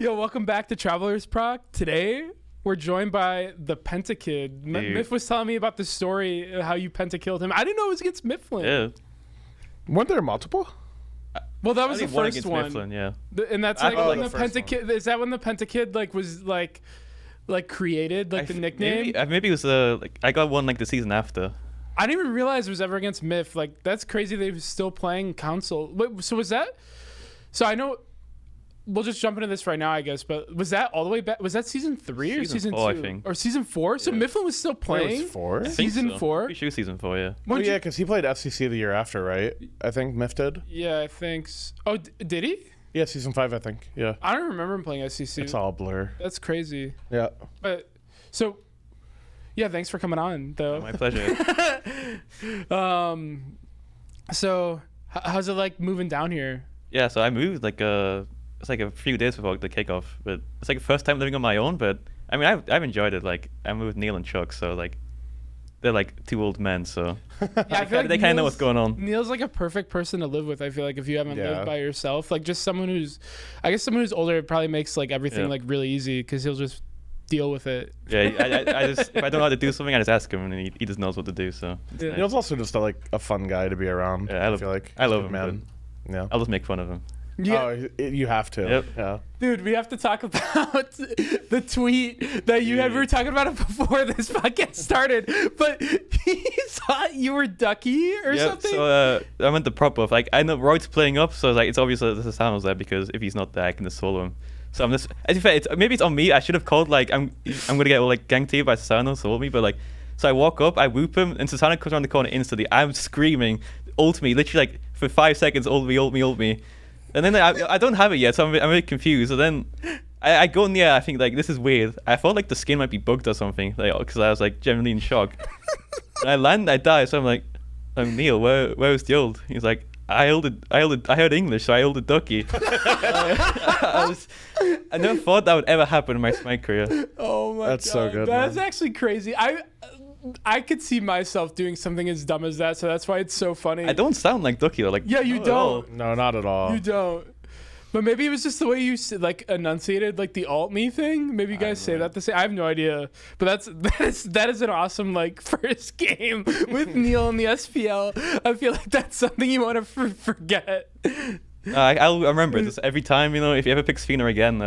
Yo, welcome back to Travelers Proc. Today, we're joined by the Pentakid. Miff was telling me about the story of how you Penta-killed him. I didn't know it was against Mifflin. Yeah. Weren't there multiple? Well, that was the one first one. Mifflin, yeah. And that's like when the first Pentakid. Is that when the Pentakid was created, the nickname? Maybe it was I got one the season after. I didn't even realize it was ever against Miff. That's crazy. They were still playing Council. Wait, so was that? So I know. We'll just jump into this right now, I guess. But was that all the way back? Was that season 3 or season 2? I think. Or season 4? So Mifflin was still playing. It was 4. Season 4. Pretty sure season 4, yeah. Oh yeah, because he played FCC the year after, right? I think Miff did. Yeah, I think. Oh, did he? Yeah, season 5, I think. Yeah. I don't remember him playing SCC. It's all blur. That's crazy. Yeah. But so, yeah, thanks for coming on, though. My pleasure. So how's it like moving down here? Yeah, so I moved it's a few days before the kickoff, but it's the first time living on my own. But I mean, I've enjoyed it. I moved with Neil and Chuck, so they're two old men, so Yeah, I feel like they kind of know what's going on. Neil's a perfect person to live with. I feel like if you haven't Yeah. lived by yourself, just someone who's older, it probably makes everything really easy because he'll just deal with it. Yeah, I just if I don't know how to do something, I just ask him, and he just knows what to do. So Yeah. Neil's also just a fun guy to be around. Yeah, I love him, man. Yeah. I'll just make fun of him. Yeah. Oh, you have to. Yep. Yeah. Dude, we have to talk about the tweet that you had. We were talking about it before this podcast started, but he thought you were Ducky or something. So I went to prop buff. I know Royd's playing up, so it's obvious that Asano's there because if he's not there, I can just solo him. So I'm just. As in fact, maybe it's on me. I should have called I'm gonna get gang teamed by Sasano, solo me, but so I walk up, I whoop him, and Sasano comes around the corner instantly. I'm screaming, ult me, literally for 5 seconds, ult me. And then I don't have it yet, so I'm a bit confused. So then I go in the air, I think this is weird. I thought the skin might be bugged or something, because I was genuinely in shock. And I land, I die, so I'm Neil, where's the ult? He's like, I heard English, so I ulted Ducky. I never thought that would ever happen in my Smite career. Oh my god. That's so good, That's man. actually crazy. I could see myself doing something as dumb as that, so that's why it's so funny. I don't sound like Ducky though. Yeah, you not at all. don't. No, not at all. You don't. But maybe it was just the way you enunciated the alt me thing. Maybe you guys say that the same. I have no idea. But that is an awesome first game with Neil in the SPL. I feel like that's something you want to forget. I'll remember this every time. If you ever pick Sphena again, You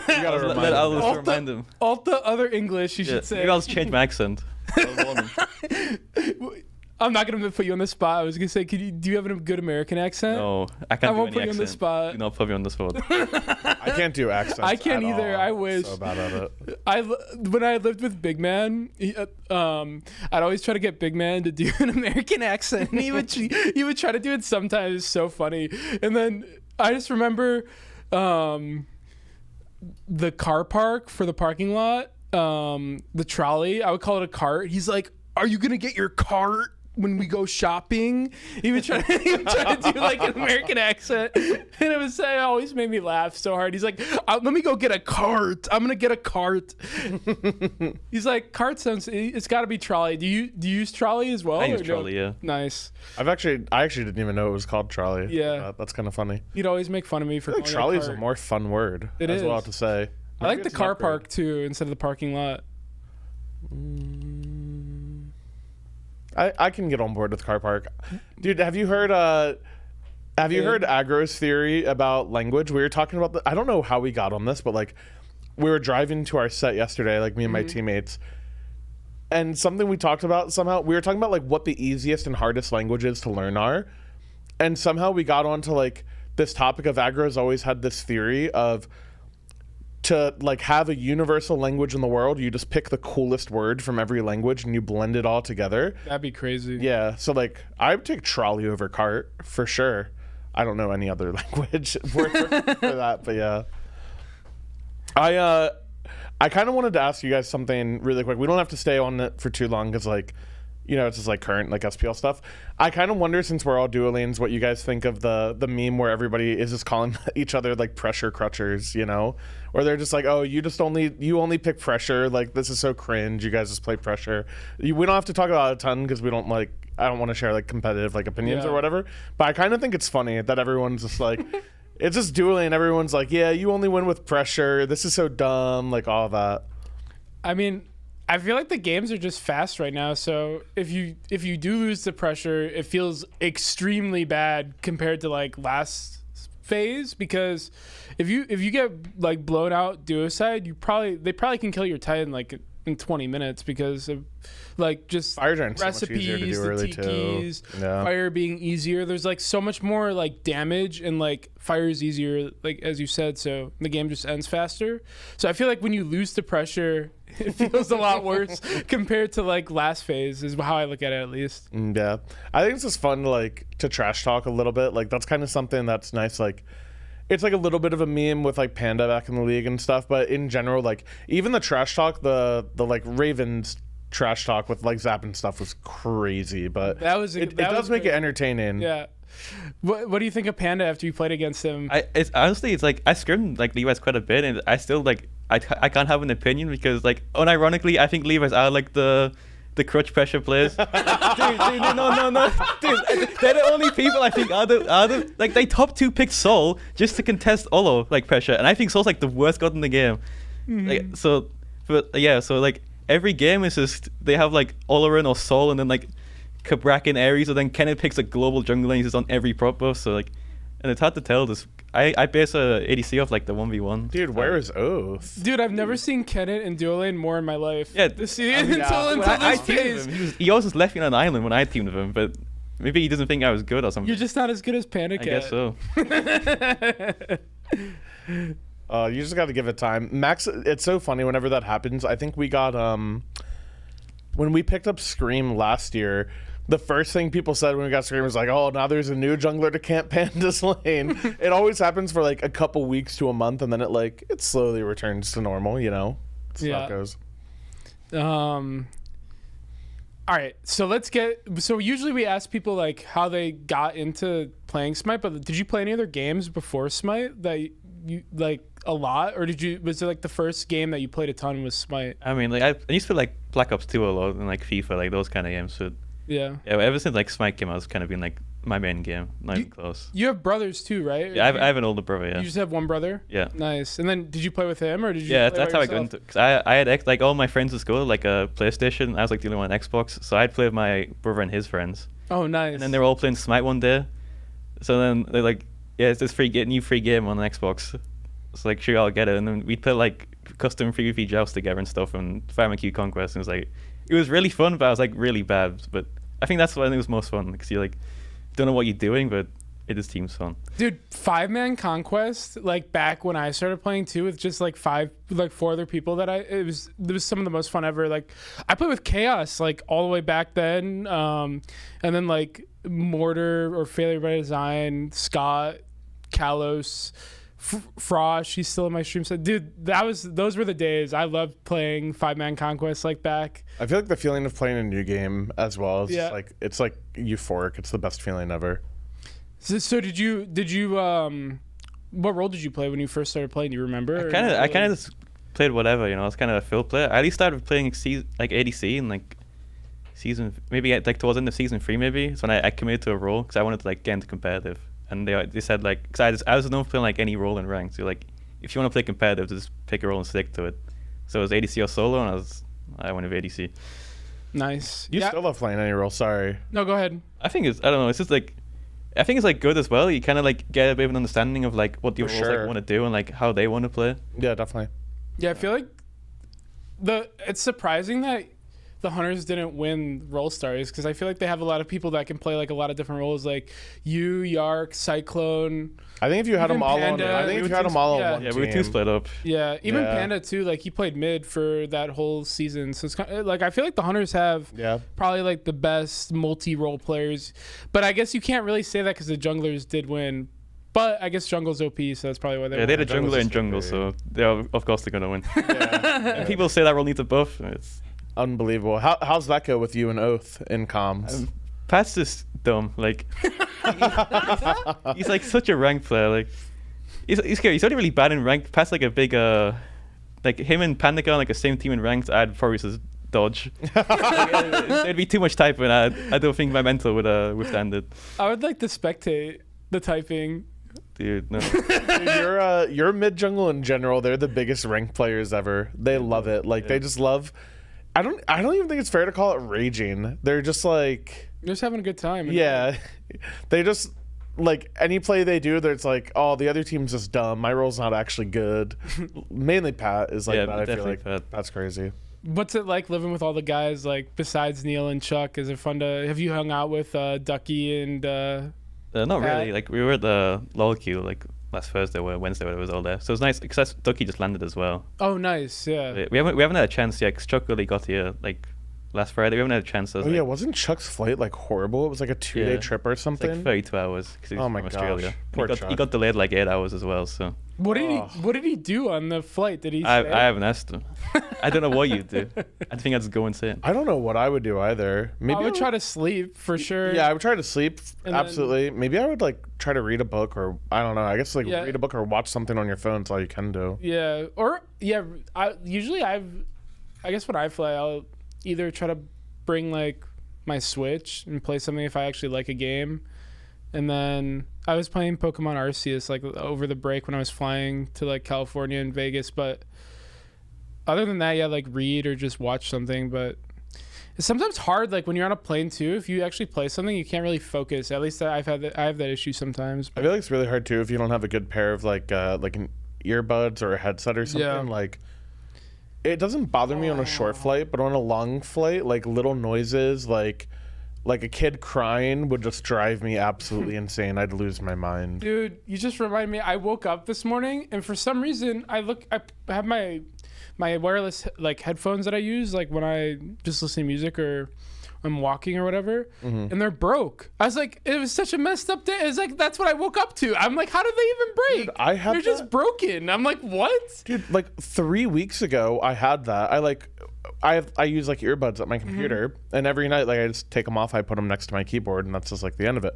gotta remind him. I'll just remind him. Alt the other English, you should say. Maybe I'll just change my accent. I'm not gonna put you on the spot. I was gonna say, do you have a good American accent? No, I can't. I won't do put any you on the accent. spot. Do not put me on the spot. I can't do accents. I can't at either. all. I wish. So bad at it. When I lived with Big Man, I'd always try to get Big Man to do an American accent, and he would try to do it sometimes. It's so funny. And then I just remember the car park for the parking lot, the trolley. I would call it a cart. He's like, "Are you gonna get your cart when we go shopping?" He would try to do an American accent, and it always made me laugh so hard. He's like, "Let me go get a cart. I'm gonna get a cart." He's like, "Cart sounds. It's got to be trolley. Do you use trolley as well?" I use or no? trolley, yeah. Nice. I actually didn't even know it was called trolley. Yeah. That's kind of funny. You'd always make fun of me for I feel like calling it trolley is a cart. more fun word. It as is. well to say. I like Maybe the it's an car upgrade. park too instead of the parking lot. I can get on board with car park. Dude, have you heard Agro's theory about language? We were talking about I don't know how we got on this, but we were driving to our set yesterday, me and my teammates. And something we talked about somehow, we were talking about what the easiest and hardest languages to learn are. And somehow we got onto this topic of Agro's always had this theory of to have a universal language in the world, you just pick the coolest word from every language and you blend it all together. That'd be crazy. Yeah, so I would take trolley over cart for sure. I don't know any other language for that, but yeah. I kind of wanted to ask you guys something really quick. We don't have to stay on it for too long because it's just current SPL stuff. I kind of wonder, since we're all duelings, what you guys think of the meme where everybody is just calling each other pressure crutchers, or they're just oh, you only pick pressure. This is so cringe. You guys just play pressure. We don't have to talk about it a ton because we don't I don't want to share competitive opinions or whatever. But I kind of think it's funny that everyone's just It's just dueling. Everyone's like, yeah, you only win with pressure. This is so dumb. Like all that. I mean, I feel like the games are just fast right now. So if you do lose the pressure, it feels extremely bad compared to like last phase, because if you get like blown out duocide, they probably can kill your Titan like in 20 minutes because of like just Fire Giant's recipes, so much easier to do the early TKs, too. Yeah. fire being easier. There's like so much more like damage, and like fire is easier, like as you said, so the game just ends faster. So I feel like when you lose the pressure, it feels a lot worse compared to like last phase, is how I look at it, at least. Yeah, I think it's just fun to trash talk a little bit. Like that's kind of something that's nice. Like it's like a little bit of a meme with like Panda back in the league and stuff, but in general, like even the trash talk, the like Ravens trash talk with like Zap and stuff was crazy, but it does make it entertaining. Yeah. What do you think of Panda after you played against him? It's honestly, it's like I scrimmed like Levi's quite a bit, and I still like I can't have an opinion because like unironically I think Levi's are like the crutch pressure players. dude, no. Dude, they're the only people I think are the like they top 2 picked Soul just to contest Olo like pressure, and I think Soul's like the worst god in the game. Like so like every game is just they have like Oloran or Soul, and then like Kabrak and Ares, and then Kenneth picks a global jungle and he's just on every prop buff, so like, and it's hard to tell. This I base a ADC off like the 1v1. Dude, where is Oath? Dude, I've never seen Kenneth in duo lane more in my life. Yeah, this season until I this teamed phase. with him. He always just left me on an island when I teamed with him, but maybe he doesn't think I was good or something. You're just not as good as Panda I Cat. guess so. You just got to give it time. Max, it's so funny whenever that happens. I think we got when we picked up Scream last year, the first thing people said when we got Scream was like, oh, now there's a new jungler to camp Panda's lane. It always happens for like a couple weeks to a month, and then it slowly returns to normal, you know? That's how it goes. All right, so usually we ask people like how they got into playing Smite, but did you play any other games before Smite that you like a lot, or was it like the first game that you played a ton was Smite? I mean, like I used to like Black Ops 2 a lot and like FIFA, like those kind of games. So yeah, ever since like Smite came out, it's kind of been like my main game. Not even close. You have brothers too, right? Yeah, I have an older brother. Yeah. You just have one brother. Yeah. Nice. And then did you play with him, or did you? Yeah, play that's by how I got yourself? into. Cause I had like all my friends at school like a PlayStation. I was like the only one on Xbox, so I'd play with my brother and his friends. Oh, nice. And then they were all playing Smite one day. So then they're like, yeah, it's this new free game on Xbox. So like, sure, I'll get it. And then we'd play like custom 3v3 joust together and stuff, and FireMQ Conquest. And it was really fun, but I was like really bad. But I think that's when it was most fun, because you like don't know what you're doing, but it is teams fun. Dude, 5-man Conquest, like back when I started playing too, with just like 4 other people it was some of the most fun ever. Like I played with Chaos like all the way back then, and then like Mortar or Failure by Design, Scott, Kalos, Frosh, he's still in my stream. So dude, those were the days. I loved playing 5-man Conquest like back. I feel like the feeling of playing a new game as well is it's like euphoric. It's the best feeling ever. So did you what role did you play when you first started playing? Do you remember? I kind of just played whatever, you know. I was kind of a field player. I at least started playing like ADC in like season, maybe like towards the end of season 3 maybe. It's when I committed to a role because I wanted to like get into competitive. And they said like, because I was known for playing like any role in ranked. So like, if you want to play competitive, just pick a role and stick to it. So it was ADC or solo, and I went with ADC. Nice. You still love playing any role? Sorry. No, go ahead. I think I don't know. It's just like, I think it's like good as well. You kind of like get a bit of an understanding of like what the roles like want to do and like how they want to play. Yeah, definitely. Yeah, I feel like it's surprising that the Hunters didn't win role stars, because I feel like they have a lot of people that can play like a lot of different roles, like you, Yark, Cyclone. I think if you had them all Panda, on, we were 2 split up. Yeah, even Panda too. Like he played mid for that whole season, so it's kind of, like I feel like the Hunters have probably like the best multi-role players. But I guess you can't really say that because the junglers did win. But I guess jungle's OP, so that's probably why they won. They had a jungler in jungle, so of course they're gonna win. And people say that role needs a buff. It's unbelievable. How's that go with you and Oath in comms? Pat's just dumb. Like he's like such a ranked player. Like he's only really bad in ranked. Pat's like a big like him and Pandagon like the same team in ranked. I'd probably just dodge. There'd be too much typing. I don't think my mental would withstand it. I would like to spectate the typing. dude. No. Dude, your mid jungle in general, they're the biggest ranked players ever. They love it. Like they just love. I don't even think it's fair to call it raging. They're just like You're just having a good time. yeah, they just like any play they do. It's like, oh, the other team's just dumb. My role's not actually good. Mainly Pat is like Yeah, that. I feel definitely like Pat. that's crazy. What's it like living with all the guys, like, besides Neil and Chuck? Is it fun to... Have you hung out with Ducky and... Not Pat? really. Like we were at the LOL queue like last Thursday or Wednesday when it was all there. So it was nice because Ducky just landed as well. Oh, nice, yeah. We haven't had a chance yet because Chuck really got here like last Friday. We haven't had a chance. So Oh yeah, wasn't Chuck's flight like horrible? It was like a 2-day trip or It's something. like 32 hours because he's Oh my from gosh. Australia. Poor He Chuck. got delayed like 8 hours as well. So What did Oh. he What did he do on the flight? Did he I say? haven't asked him. I don't know what you do. I think I'd just go insane. I don't know what I would do either. Maybe I would try to sleep for sure. Yeah, I would try to sleep. And then- Absolutely. Maybe I would like try to read a book, or I don't know. I guess like Yeah. read a book or watch something on your phone. Is all you can do. Yeah, or yeah. I guess when I fly, I'll either try to bring like my Switch and play something if I actually like a game, and then I was playing Pokemon Arceus like over the break when I was flying to like California and Vegas. But other than that, yeah, like read or just watch something. But it's sometimes hard, like when you're on a plane too. If you actually play something, you can't really focus. At least I have that issue sometimes. I feel like it's really hard too if you don't have a good pair of like an earbuds or a headset or something. Yeah. Like it doesn't bother me on a short flight, but on a long flight, like little noises, like a kid crying would just drive me absolutely insane. I'd lose my mind. Dude, you just reminded me. I woke up this morning and for some reason I have my wireless like headphones that I use like when I just listen to music or I'm walking or whatever, and they're broke. I was like, it was such a messed up day. It's like that's what I woke up to. I'm like, how did they even break? Dude, I have They're just that. broken. I'm like, what? Dude, like 3 weeks ago, I had that. I use like earbuds at my computer, and every night, like I just take them off. I put them next to my keyboard, and that's just like the end of it.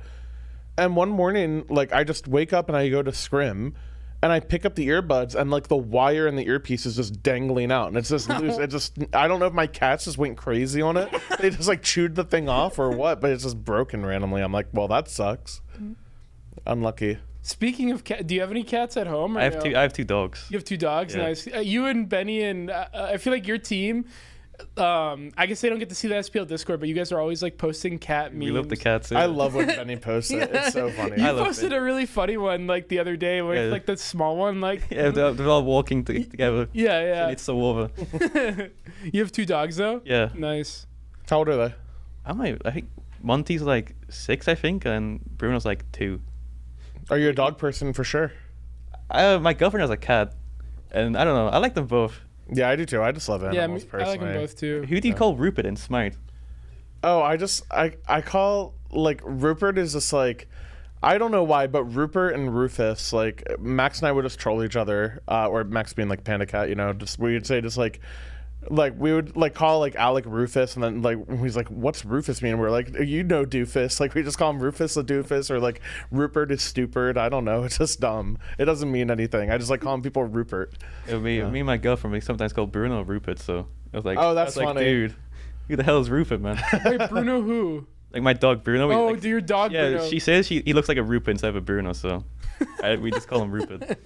And one morning, like I just wake up and I go to scrim, and I pick up the earbuds, and like the wire in the earpiece is just dangling out, and it's just loose. It just I don't know if my cats just went crazy on it. They just like chewed the thing off or what, but it's just broken randomly. I'm like, well, that sucks. Unlucky. Speaking of cat, do you have any cats at home? Or I have no? I have 2 dogs. You have 2 dogs. Yeah. Nice. You and Benny and I feel like your team. I guess they don't get to see the SPL Discord, but you guys are always like posting cat memes. We love the cats. I love when Benny posts it. It's so funny. You I love posted it. a really funny one like the other day where Yeah. it's like the small one, like Yeah, they're all walking together. yeah. And it's so over. You have 2 dogs though. Yeah. Nice. How old are they? I think Monty's like 6, I think, and Bruno's like 2. Are you a dog person for sure? My girlfriend has a cat, and I don't know. I like them both. Yeah, I do too. I just love Yeah, animals I personally. like them both too. Who do you call Rupert in Smite? Oh, I call like Rupert is just like I don't know why, but Rupert and Rufus, like Max and I would just troll each other, or Max being like Panda Cat, you know, just we would say just like we would like call like Alec Rufus, and then like he's like, "What's Rufus mean?" We're like, "You know, doofus." Like we just call him Rufus the doofus, or like Rupert is stupid. I don't know. It's just dumb. It doesn't mean anything. I just like calling people Rupert. Me and my girlfriend, we sometimes call Bruno Rupert. So I was like, Oh, that's I was like, funny. dude, who the hell is Rupert, man? Wait, Bruno who? Like my dog Bruno. Oh, like, do your dog yeah, Bruno. she says he looks like a Rupert instead of a Bruno, so we just call him Rupert.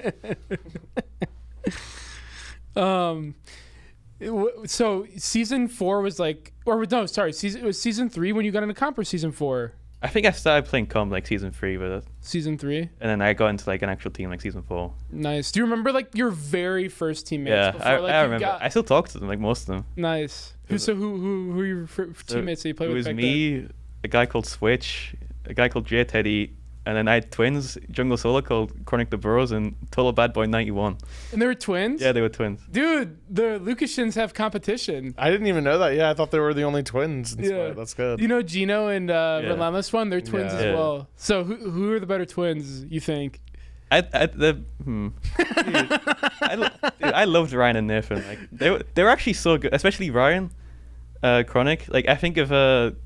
So season 4 was like, or no, sorry, it was season 3 when you got into comp, or season 4? I think I started playing comp like season 3 with it, Season 3. and then I got into like an actual team like season 4. Nice. Do you remember like your very first teammates? Yeah, before, like, I you remember. got- I still talk to them, like most of them. Nice. Who are your teammates that you played It with was back me, a guy called Switch, a guy called J Teddy, and then I had twins, jungle solo called Chronic the Burrows and Total Bad Boy 91. then? And they were twins? Yeah, they were twins. Dude, the Lucasians have competition. I didn't even know that. Yeah, I thought they were the only twins. Yeah. That's good. You know Gino and Relentless One? They're twins Yeah. as Yeah. well. So who are the better twins, you think? Dude, I loved Ryan and Nathan. Like they were actually so good, especially Ryan, Chronic. Like I think if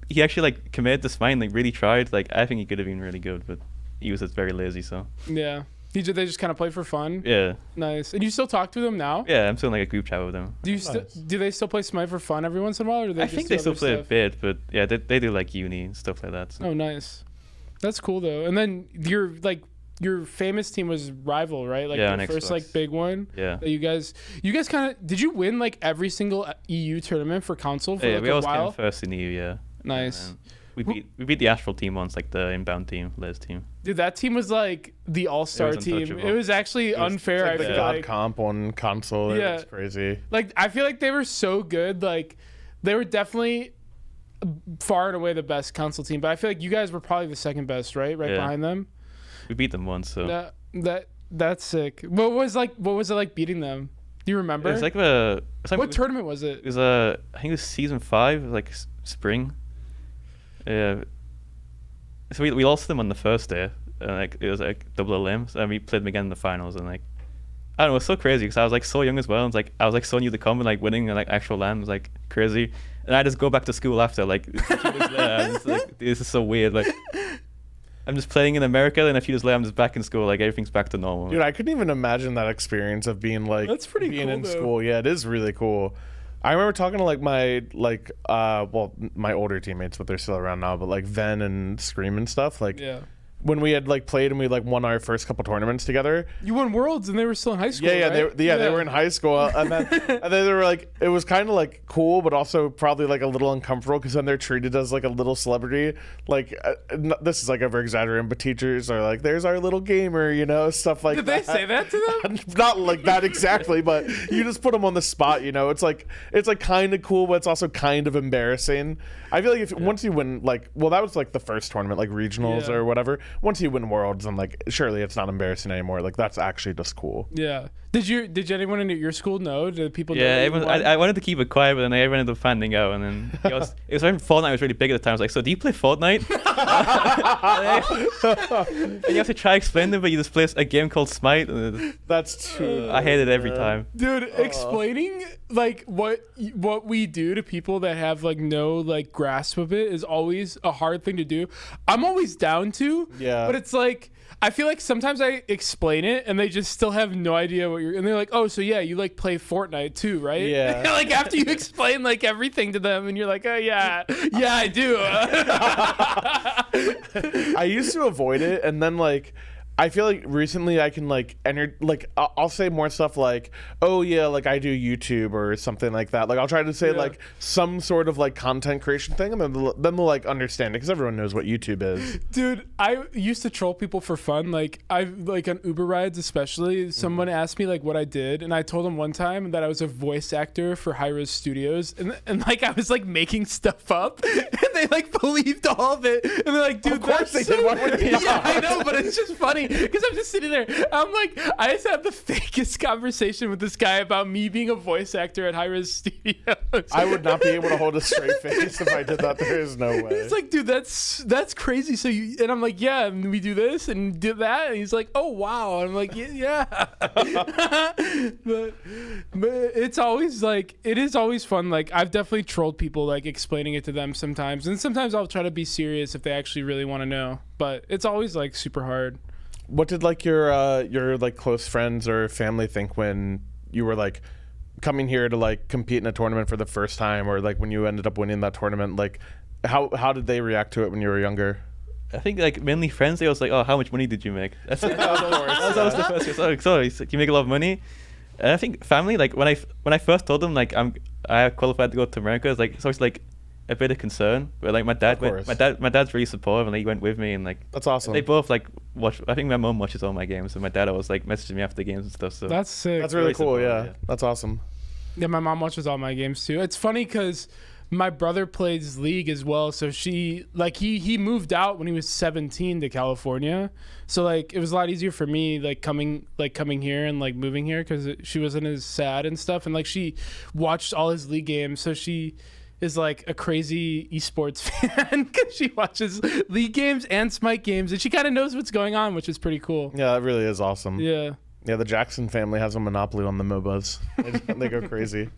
he actually like committed to Smite and like really tried, like I think he could have been really good, but he was just very lazy. So Yeah. They just kind of play for fun? yeah, Nice. And you still talk to them now? yeah, I'm still in like a group chat with them. Do they still play Smite for fun every once in a while? Or do they I just think do they still other play a stuff? bit, but yeah, they do like uni and stuff like that. So. Oh, nice. That's cool though. And then your famous team was Rival, right? Like Yeah, the on first Xbox. like big one. Yeah. That you guys kind of did you win like every single EU tournament for console for Yeah, like we a always while? came first in the EU. Yeah. Nice. And then we beat the Astral team once, like the inbound team, Les team. Dude, that team was like the all-star It was team. untouchable. It was actually unfair. It's like I the feel God like comp on console. Yeah. It's crazy. like I feel like they were so good. Like they were definitely far and away the best console team, but I feel like you guys were probably the second best, right? Right Yeah. behind them. We beat them once, so That's sick. What was it like beating them? Do you remember? it's like What tournament was it? It was I think it was season 5, like spring. Yeah. So we lost them on the first day, and like it was like double limbs, and we played them again in the finals, and like I don't know, it was so crazy because I was like so young as well, and it's like I was like so new to comp, and like winning like actual land was like crazy, and I just go back to school after like a few days later, and it's like this is so weird, like. I'm just playing in America, and a few days later, I'm just back in school. Like everything's back to normal. Dude, I couldn't even imagine that experience of being like That's pretty being cool, in though. school. Yeah, it is really cool. I remember talking to like my my older teammates, but they're still around now. But like Ven and Scream and stuff. Like Yeah. when we had like played and we like won our first couple tournaments together. You won Worlds and they were still in high school. Yeah, right? they were in high school, and then they were like, it was kind of like cool, but also probably like a little uncomfortable because then they're treated as like a little celebrity. Like this is like over exaggerating, but teachers are like, "There's our little gamer," you know, stuff like Did that. they say that to them? Not like that exactly, but you just put them on the spot. You know, it's like kind of cool, but it's also kind of embarrassing. I feel like once you win, like, well, that was like the first tournament, like regionals Yeah. or whatever. Once you win Worlds, then like surely it's not embarrassing anymore. Like that's actually just cool. Yeah. Did anyone in your school know? Did people know? Yeah, that you everyone, won? I wanted to keep it quiet, but then everyone ended up finding out, and then it was when Fortnite was really big at the time. I was like, "So do you play Fortnite?" And you have to try explain them, but you just play a game called Smite. And That's true. I hate it every time. Dude, explaining like what we do to people that have like no like grasp of it is always a hard thing to do. I'm always down to, Yeah. but it's like I feel like sometimes I explain it and they just still have no idea what you're, and they're like, "Oh, so yeah, you like play Fortnite too, right?" Yeah. Like after you explain like everything to them, and you're like, "Oh yeah, yeah, I do." I used to avoid it, and then like I feel like recently I can like enter like I'll say more stuff like, "Oh yeah, like I do YouTube or something like that." Like I'll try to say Yeah. like some sort of like content creation thing, and then they'll like understand it because everyone knows what YouTube is. Dude, I used to troll people for fun. Like I like on Uber rides especially, someone asked me like what I did, and I told them one time that I was a voice actor for Hi-Res Studios, and like I was like making stuff up, and they like believed all of it, and they're like, "Dude, Of course that's they did. so Why would they weird." Yeah, not? I know, but it's just funny because I'm just sitting there. I'm like, I just have the fakest conversation with this guy about me being a voice actor at Hi-Res Studios. I would not be able to hold a straight face if I did that. There is no way. It's like, dude, that's crazy. So you, and I'm like, yeah, and we do this and do that, and he's like, oh wow, and I'm like, yeah. but it's always like, it is always fun. Like I've definitely trolled people, like explaining it to them sometimes, and sometimes I'll try to be serious if they actually really want to know. But it's always like super hard. What did like your like close friends or family think when you were like coming here to like compete in a tournament for the first time, or like when you ended up winning that tournament? Like how did they react to it when you were younger? I think like mainly friends. They was like, "Oh, how much money did you make?" That's that was the first. Oh, sorry, so you make a lot of money. And I think family, like when I first told them like I qualified to go to America, it's always like a bit of concern. But like my dad's really supportive, and he went with me, and like That's awesome. they both like watch. I think my mom watches all my games, and my dad always like messaging me after the games and stuff. So That's sick. That's really Very cool. supportive, Yeah, yeah. that's awesome. Yeah, my mom watches all my games too. It's funny because my brother plays League as well. So she like he moved out when he was 17 to California. So like it was a lot easier for me like coming here and like moving here because she wasn't as sad and stuff. And like she watched all his League games. So she is like a crazy esports fan because she watches League games and Smite games, and she kind of knows what's going on, which is pretty cool. Yeah, that really is awesome. Yeah. Yeah, the Jackson family has a monopoly on the MOBAs. They go crazy.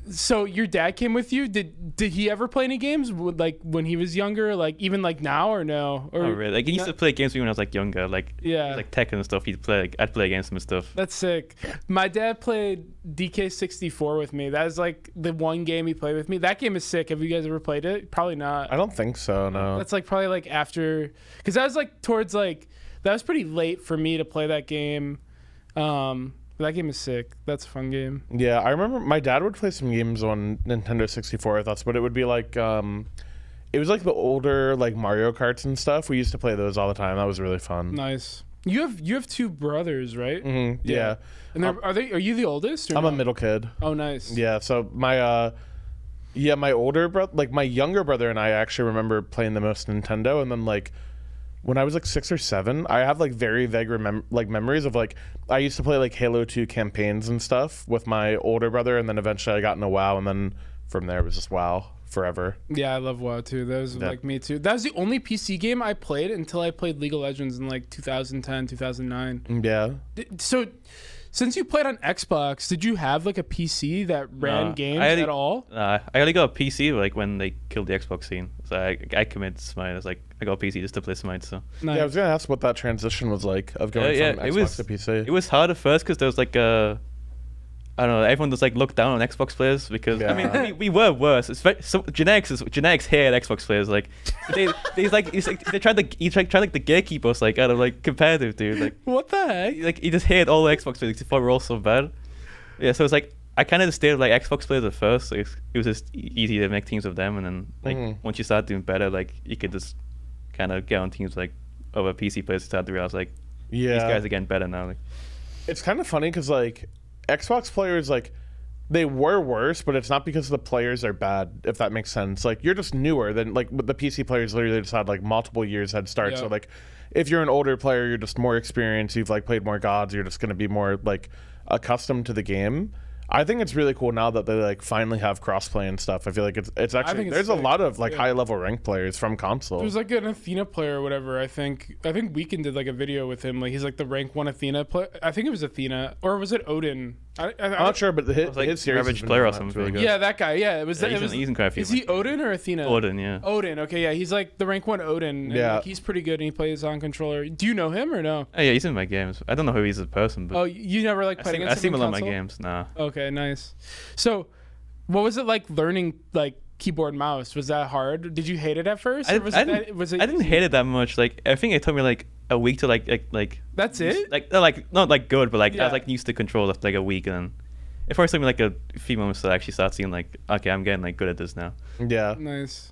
So your dad came with you. Did he ever play any games like when he was younger? Like even like now or no? Or Oh really? Like he used to play games with me when I was like younger, like Yeah. like Tekken and stuff. He'd play. Like, I'd play against him and stuff. That's sick. My dad played DK64 with me. That is like the one game he played with me. That game is sick. Have you guys ever played it? Probably not. I don't think so. No. That's like probably like after, because that was like towards like that was pretty late for me to play that game. That game is sick. That's a fun game. Yeah, I remember my dad would play some games on Nintendo 64 with us, but it would be like it was like the older like Mario Karts and stuff. We used to play those all the time. That was really fun. Nice. You have two brothers, right? Mm-hmm. Yeah. And are you the oldest? Or I'm no? a middle kid. Oh, nice. Yeah, so my my older brother, like my younger brother and I actually remember playing the most Nintendo, and then like when I was like 6 or 7, I have like very vague memories of like I used to play like Halo 2 campaigns and stuff with my older brother, and then eventually I got into WoW, and then from there it was just WoW forever. Yeah, I love WoW too. That was like me too. That was the only PC game I played until I played League of Legends in like 2010, 2009. Yeah. So since you played on Xbox, did you have like a PC that ran games at all? I only got a PC like when they killed the Xbox scene. So I committed to Smite. I was like, I got a PC just to play Smite. So Nice. Yeah, I was gonna ask what that transition was like of going from Xbox to PC. It was hard at first because there was like I don't know. Everyone just like looked down on Xbox players because I mean we were worse. So genetics here at Xbox players like they tried to gatekeep us like out of like competitive, dude. Like What the heck? like he just hated all the Xbox players. He thought we were all so bad. Yeah, so it's like I kind of just stayed with like Xbox players at first. Like, it was just easy to make teams with them, and then like once you start doing better, like you could just kind of get on teams like over PC players. Start to realize like these guys are getting better now. Like It's kind of funny because like Xbox players, like they were worse, but it's not because the players are bad, if that makes sense. Like you're just newer than like the PC players literally just had like multiple years head start. Yeah. So like if you're an older player, you're just more experienced, you've like played more gods, you're just going to be more like accustomed to the game. I think it's really cool now that they like finally have crossplay and stuff. I feel like it's actually there's a lot of like high level ranked players from console. There's like an Athena player or whatever. I think Weekend did like a video with him. Like he's like the rank 1 Athena player. I think it was Athena or was it Odin? I'm not sure, but his series average player or something. Really good. Yeah, that guy. Yeah, it was. Yeah, he's in quite a few. Is he Odin or Athena? Odin, yeah. Odin. Okay, yeah, he's like the rank 1 Odin. And Yeah, like, he's pretty good and he plays on controller. Do you know him or no? Oh yeah, he's in my games. I don't know who he's as a person, but Oh, you never like played against him? I see him a lot in my console? games. Nah. Okay, nice. So, what was it like learning like keyboard and mouse? Was that hard? Did you hate it at first? I didn't hate it that much. Like I think it took me like a week to like. That's it. Like not like good, but like Yeah. I was like used to control after like a week, and then it first took me like a few moments to actually start seeing like, okay, I'm getting like good at this now. Yeah. Nice.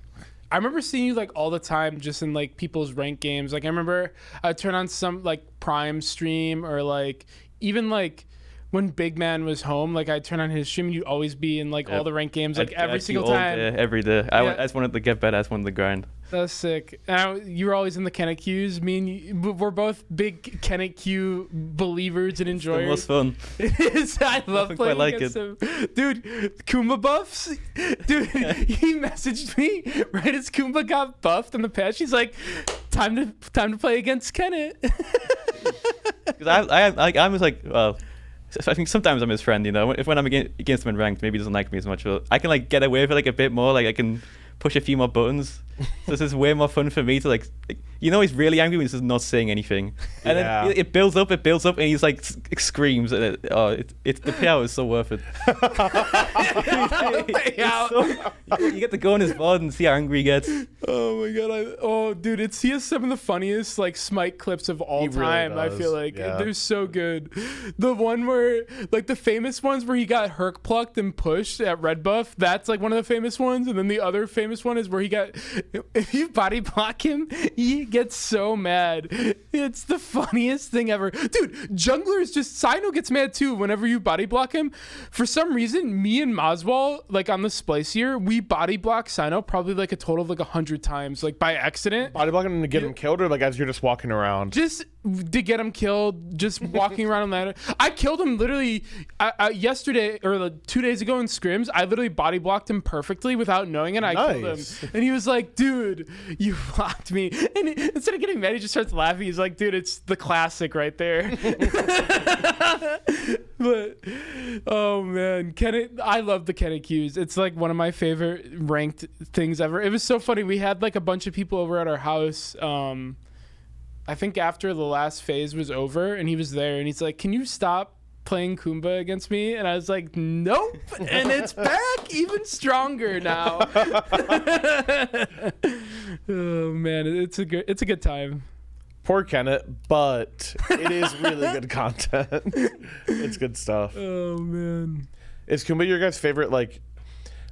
I remember seeing you like all the time just in like people's ranked games. Like I remember I'd turn on some like Prime stream or like even like when Big Man was home, like I'd turn on his stream and you'd always be in like all the ranked games like every single time. Every day. I just wanted to get better. I just wanted to grind. That's sick. You were always in the Kenneth Qs. Me and you, we're both big Kenneth Q believers and enjoyers. It was fun. It is. I love playing like against him. Dude, Kumba buffs. Dude, he messaged me right as Kumba got buffed in the patch. He's like, time to play against Kenneth. Because I was like, well, I think sometimes I'm his friend, you know. When I'm against him in ranked, maybe he doesn't like me as much. But I can like get away with it like a bit more. Like I can push a few more buttons. So this is way more fun for me to like you know, he's really angry when he's just not saying anything, and then it builds up, and he's like screams, and it's the payout is so worth it. You get to go on his VOD and see how angry he gets. Oh my god! Dude, he has some of the funniest like Smite clips of all time. Really I feel like they're so good. The one where like the famous ones where he got Herc plucked and pushed at Red Buff. That's like one of the famous ones, and then the other famous one is where he got. If you body block him, he gets so mad. It's the funniest thing ever. Dude, junglers just Sino gets mad too whenever you body block him. For some reason, me and Maswal, like on the splice here, we body block Sino probably like a total of like 100 times, like by accident. Body blocking to get him killed, or like as you're just walking around? Just to get him killed, just walking around on ladder. I killed him literally yesterday or 2 days ago in scrims. I literally body blocked him perfectly without knowing it. I killed him, and he was like, "Dude, you blocked me." And instead of getting mad, he just starts laughing. He's like, "Dude, it's the classic right there." But oh man, I love the Kenny Qs. It's like one of my favorite ranked things ever. It was so funny. We had like a bunch of people over at our house. I think after the last phase was over, and he was there, and he's like, "Can you stop playing Kumba against me?" And I was like, "Nope." And it's back even stronger now. Oh man, it's a good time. Poor Kenneth, but it is really good content. It's good stuff. Oh man, is Kumba your guys' favorite? Like,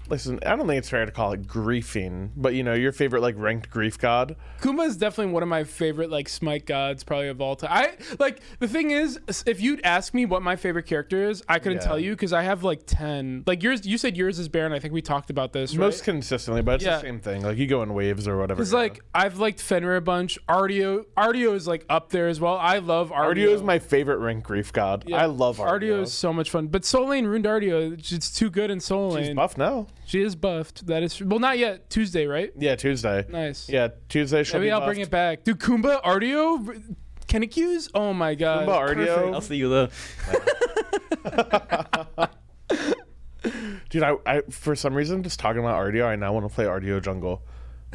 listen, I don't think it's fair to call it griefing, but you know, your favorite like ranked grief god. Kumba is definitely one of my favorite like Smite gods probably of all time. I like, the thing is, if you'd ask me what my favorite character is, I couldn't tell you because I have like 10. Like yours, you said yours is Baron. I think we talked about this, right? Most consistently, but it's the same thing. Like you go in waves or whatever. It's like I've liked Fenrir a bunch. Artio is like up there as well. I love Artio. Artio is my favorite ranked grief god. Yeah. I love Artio. Artio is so much fun. But Soul Lane ruined Artio. It's too good in Soul Lane. She's buffed now. She is buffed. That is, well, not yet. Tuesday, right? Yeah, Tuesday. Nice. Yeah, Tuesday. Maybe I'll bring it back. Dude, Kumba, Artio, Kenny Qs? Oh my god. Kumba, Artio. I'll see you there. Dude, I for some reason just talking about Artio, I now want to play Artio jungle.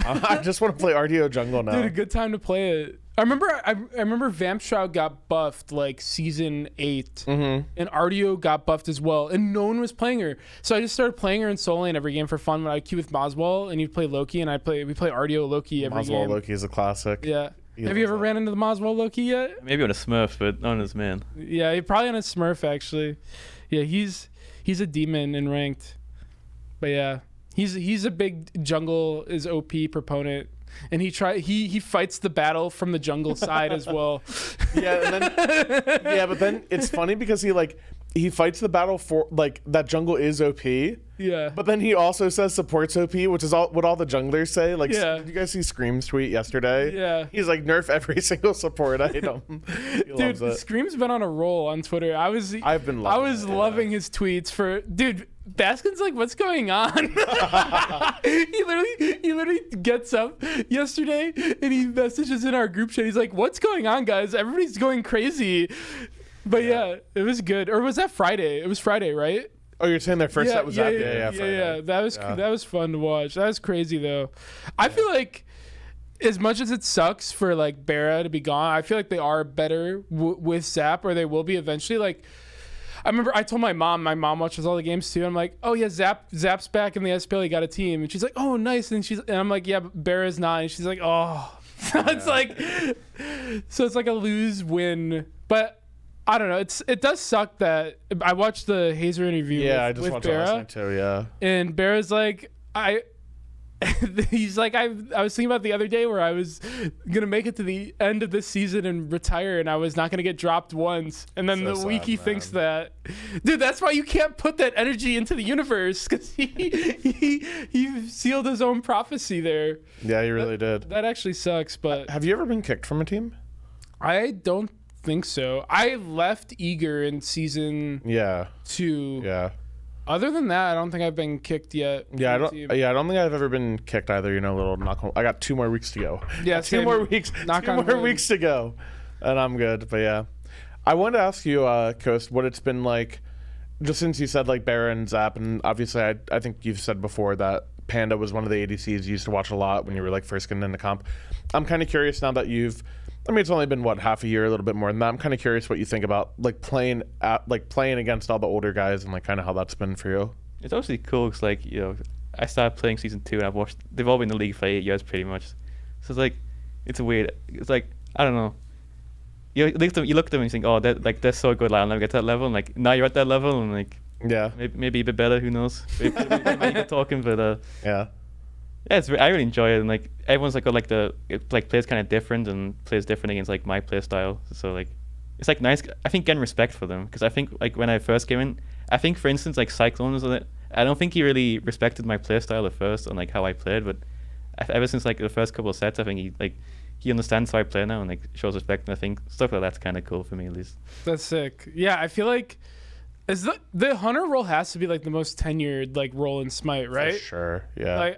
I just want to play Artio jungle now. Dude, a good time to play it. I remember Vamp Shroud got buffed like season 8, and Artio got buffed as well, and no one was playing her. So I just started playing her in Soul Lane every game for fun. When I queue with Moswell, and he'd play Loki, and we play Artio Loki every game. Moswell Loki is a classic. Yeah. Have you ever ran into the Moswell Loki yet? Maybe on a Smurf, but not on his man. Yeah, he probably on a Smurf actually. Yeah, he's a demon in ranked. But yeah, he's a big jungle is OP proponent. And he fights the battle from the jungle side as well. Yeah, and then but then it's funny because he fights the battle for like that jungle is OP. Yeah. But then he also says supports OP, which is what all the junglers say. Like, did you guys see Scream's tweet yesterday? Yeah. He's like, nerf every single support item. Dude, Scream's been on a roll on Twitter. I was loving his tweets for dude. Baskin's like, what's going on? he literally gets up yesterday and he messages in our group chat. He's like, what's going on, guys? Everybody's going crazy. But yeah, it was good. Or was that Friday? It was Friday, right? Oh, you're saying their first set was that? Yeah. Friday. That was fun to watch. That was crazy though. I feel like as much as it sucks for like Barra to be gone, I feel like they are better with Zap, or they will be eventually. Like, I remember I told my mom watches all the games too. I'm like, oh yeah, Zap's back in the SPL. He got a team, and she's like, oh nice. And I'm like, yeah, but Barra's not. And she's like, oh, it's like a lose win. But I don't know. It does suck that I watched the Hazer interview. Yeah, I just watched it last night too. Yeah, and Barra's like, he's like, I was thinking about the other day where I was gonna make it to the end of this season and retire, and I was not gonna get dropped once. And then so the week he thinks that, dude, that's why you can't put that energy into the universe, because he sealed his own prophecy there. Yeah, he really did. That actually sucks. But have you ever been kicked from a team? I don't think so. I left Eager in season 2. Yeah. Other than that, I don't think I've been kicked yet. Yeah, I don't think I've ever been kicked either. You know, little knock on. I got 2 more weeks to go. Yeah, two more weeks to go, and I'm good. But yeah, I wanted to ask you, Coast, what it's been like, just since you said like Baron, Zap, and obviously I think you've said before that Panda was one of the ADCs you used to watch a lot when you were like first getting into comp. I'm kind of curious now that it's only been half a year, a little bit more than that. I'm kind of curious what you think about like playing against all the older guys and like kind of how that's been for you. It's obviously cool because like, you know, I started playing season 2 and they've all been in the league for 8 years pretty much. So it's like, it's like, I don't know. You look at them and you think, oh, they're so good, like I'll never get to that level. And like now you're at that level and like, yeah, maybe a bit better. Who knows? Maybe get talking, but yeah. Yeah, I really enjoy it, and like everyone's like plays kind of different and plays different against like my play style. So like it's like nice. I think getting respect for them, because I think like when I first came in, I think for instance like Cyclone I don't think he really respected my play style at first and like how I played, but ever since like the first couple of sets, I think he understands how I play now and like shows respect. And I think stuff like that's kind of cool for me at least. That's sick. Yeah, I feel like is the hunter role has to be like the most tenured like role in Smite, right? For sure. Yeah.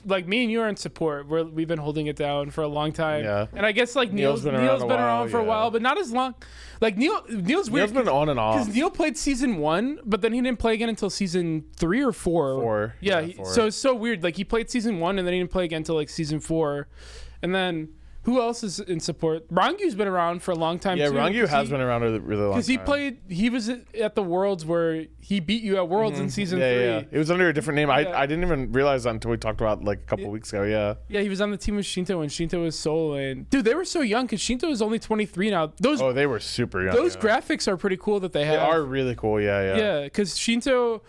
Like me and you are in support. We've been holding it down for a long time. Yeah. And I guess like Neil's been around for a while, but not as long. Like Neil's weird. Neil's been on and off. Because Neil played season 1, but then he didn't play again until season 3 or 4. 4. Yeah. Four. So it's so weird. Like he played season 1 and then he didn't play again until like season 4, and then. Who else is in support? Rangyu's been around for a long time, yeah, too. Rangyu has been around a really long time. Because he was at the Worlds where he beat you at Worlds in season 3. Yeah. It was under a different name. Yeah. I didn't even realize that until we talked about like a couple weeks ago. Yeah. Yeah, he was on the team with Shinto when Shinto was soloing. Dude, they were so young because Shinto is only 23 now. They were super young. Those graphics are pretty cool that they have. They are really cool. Yeah. Yeah, because Shinto...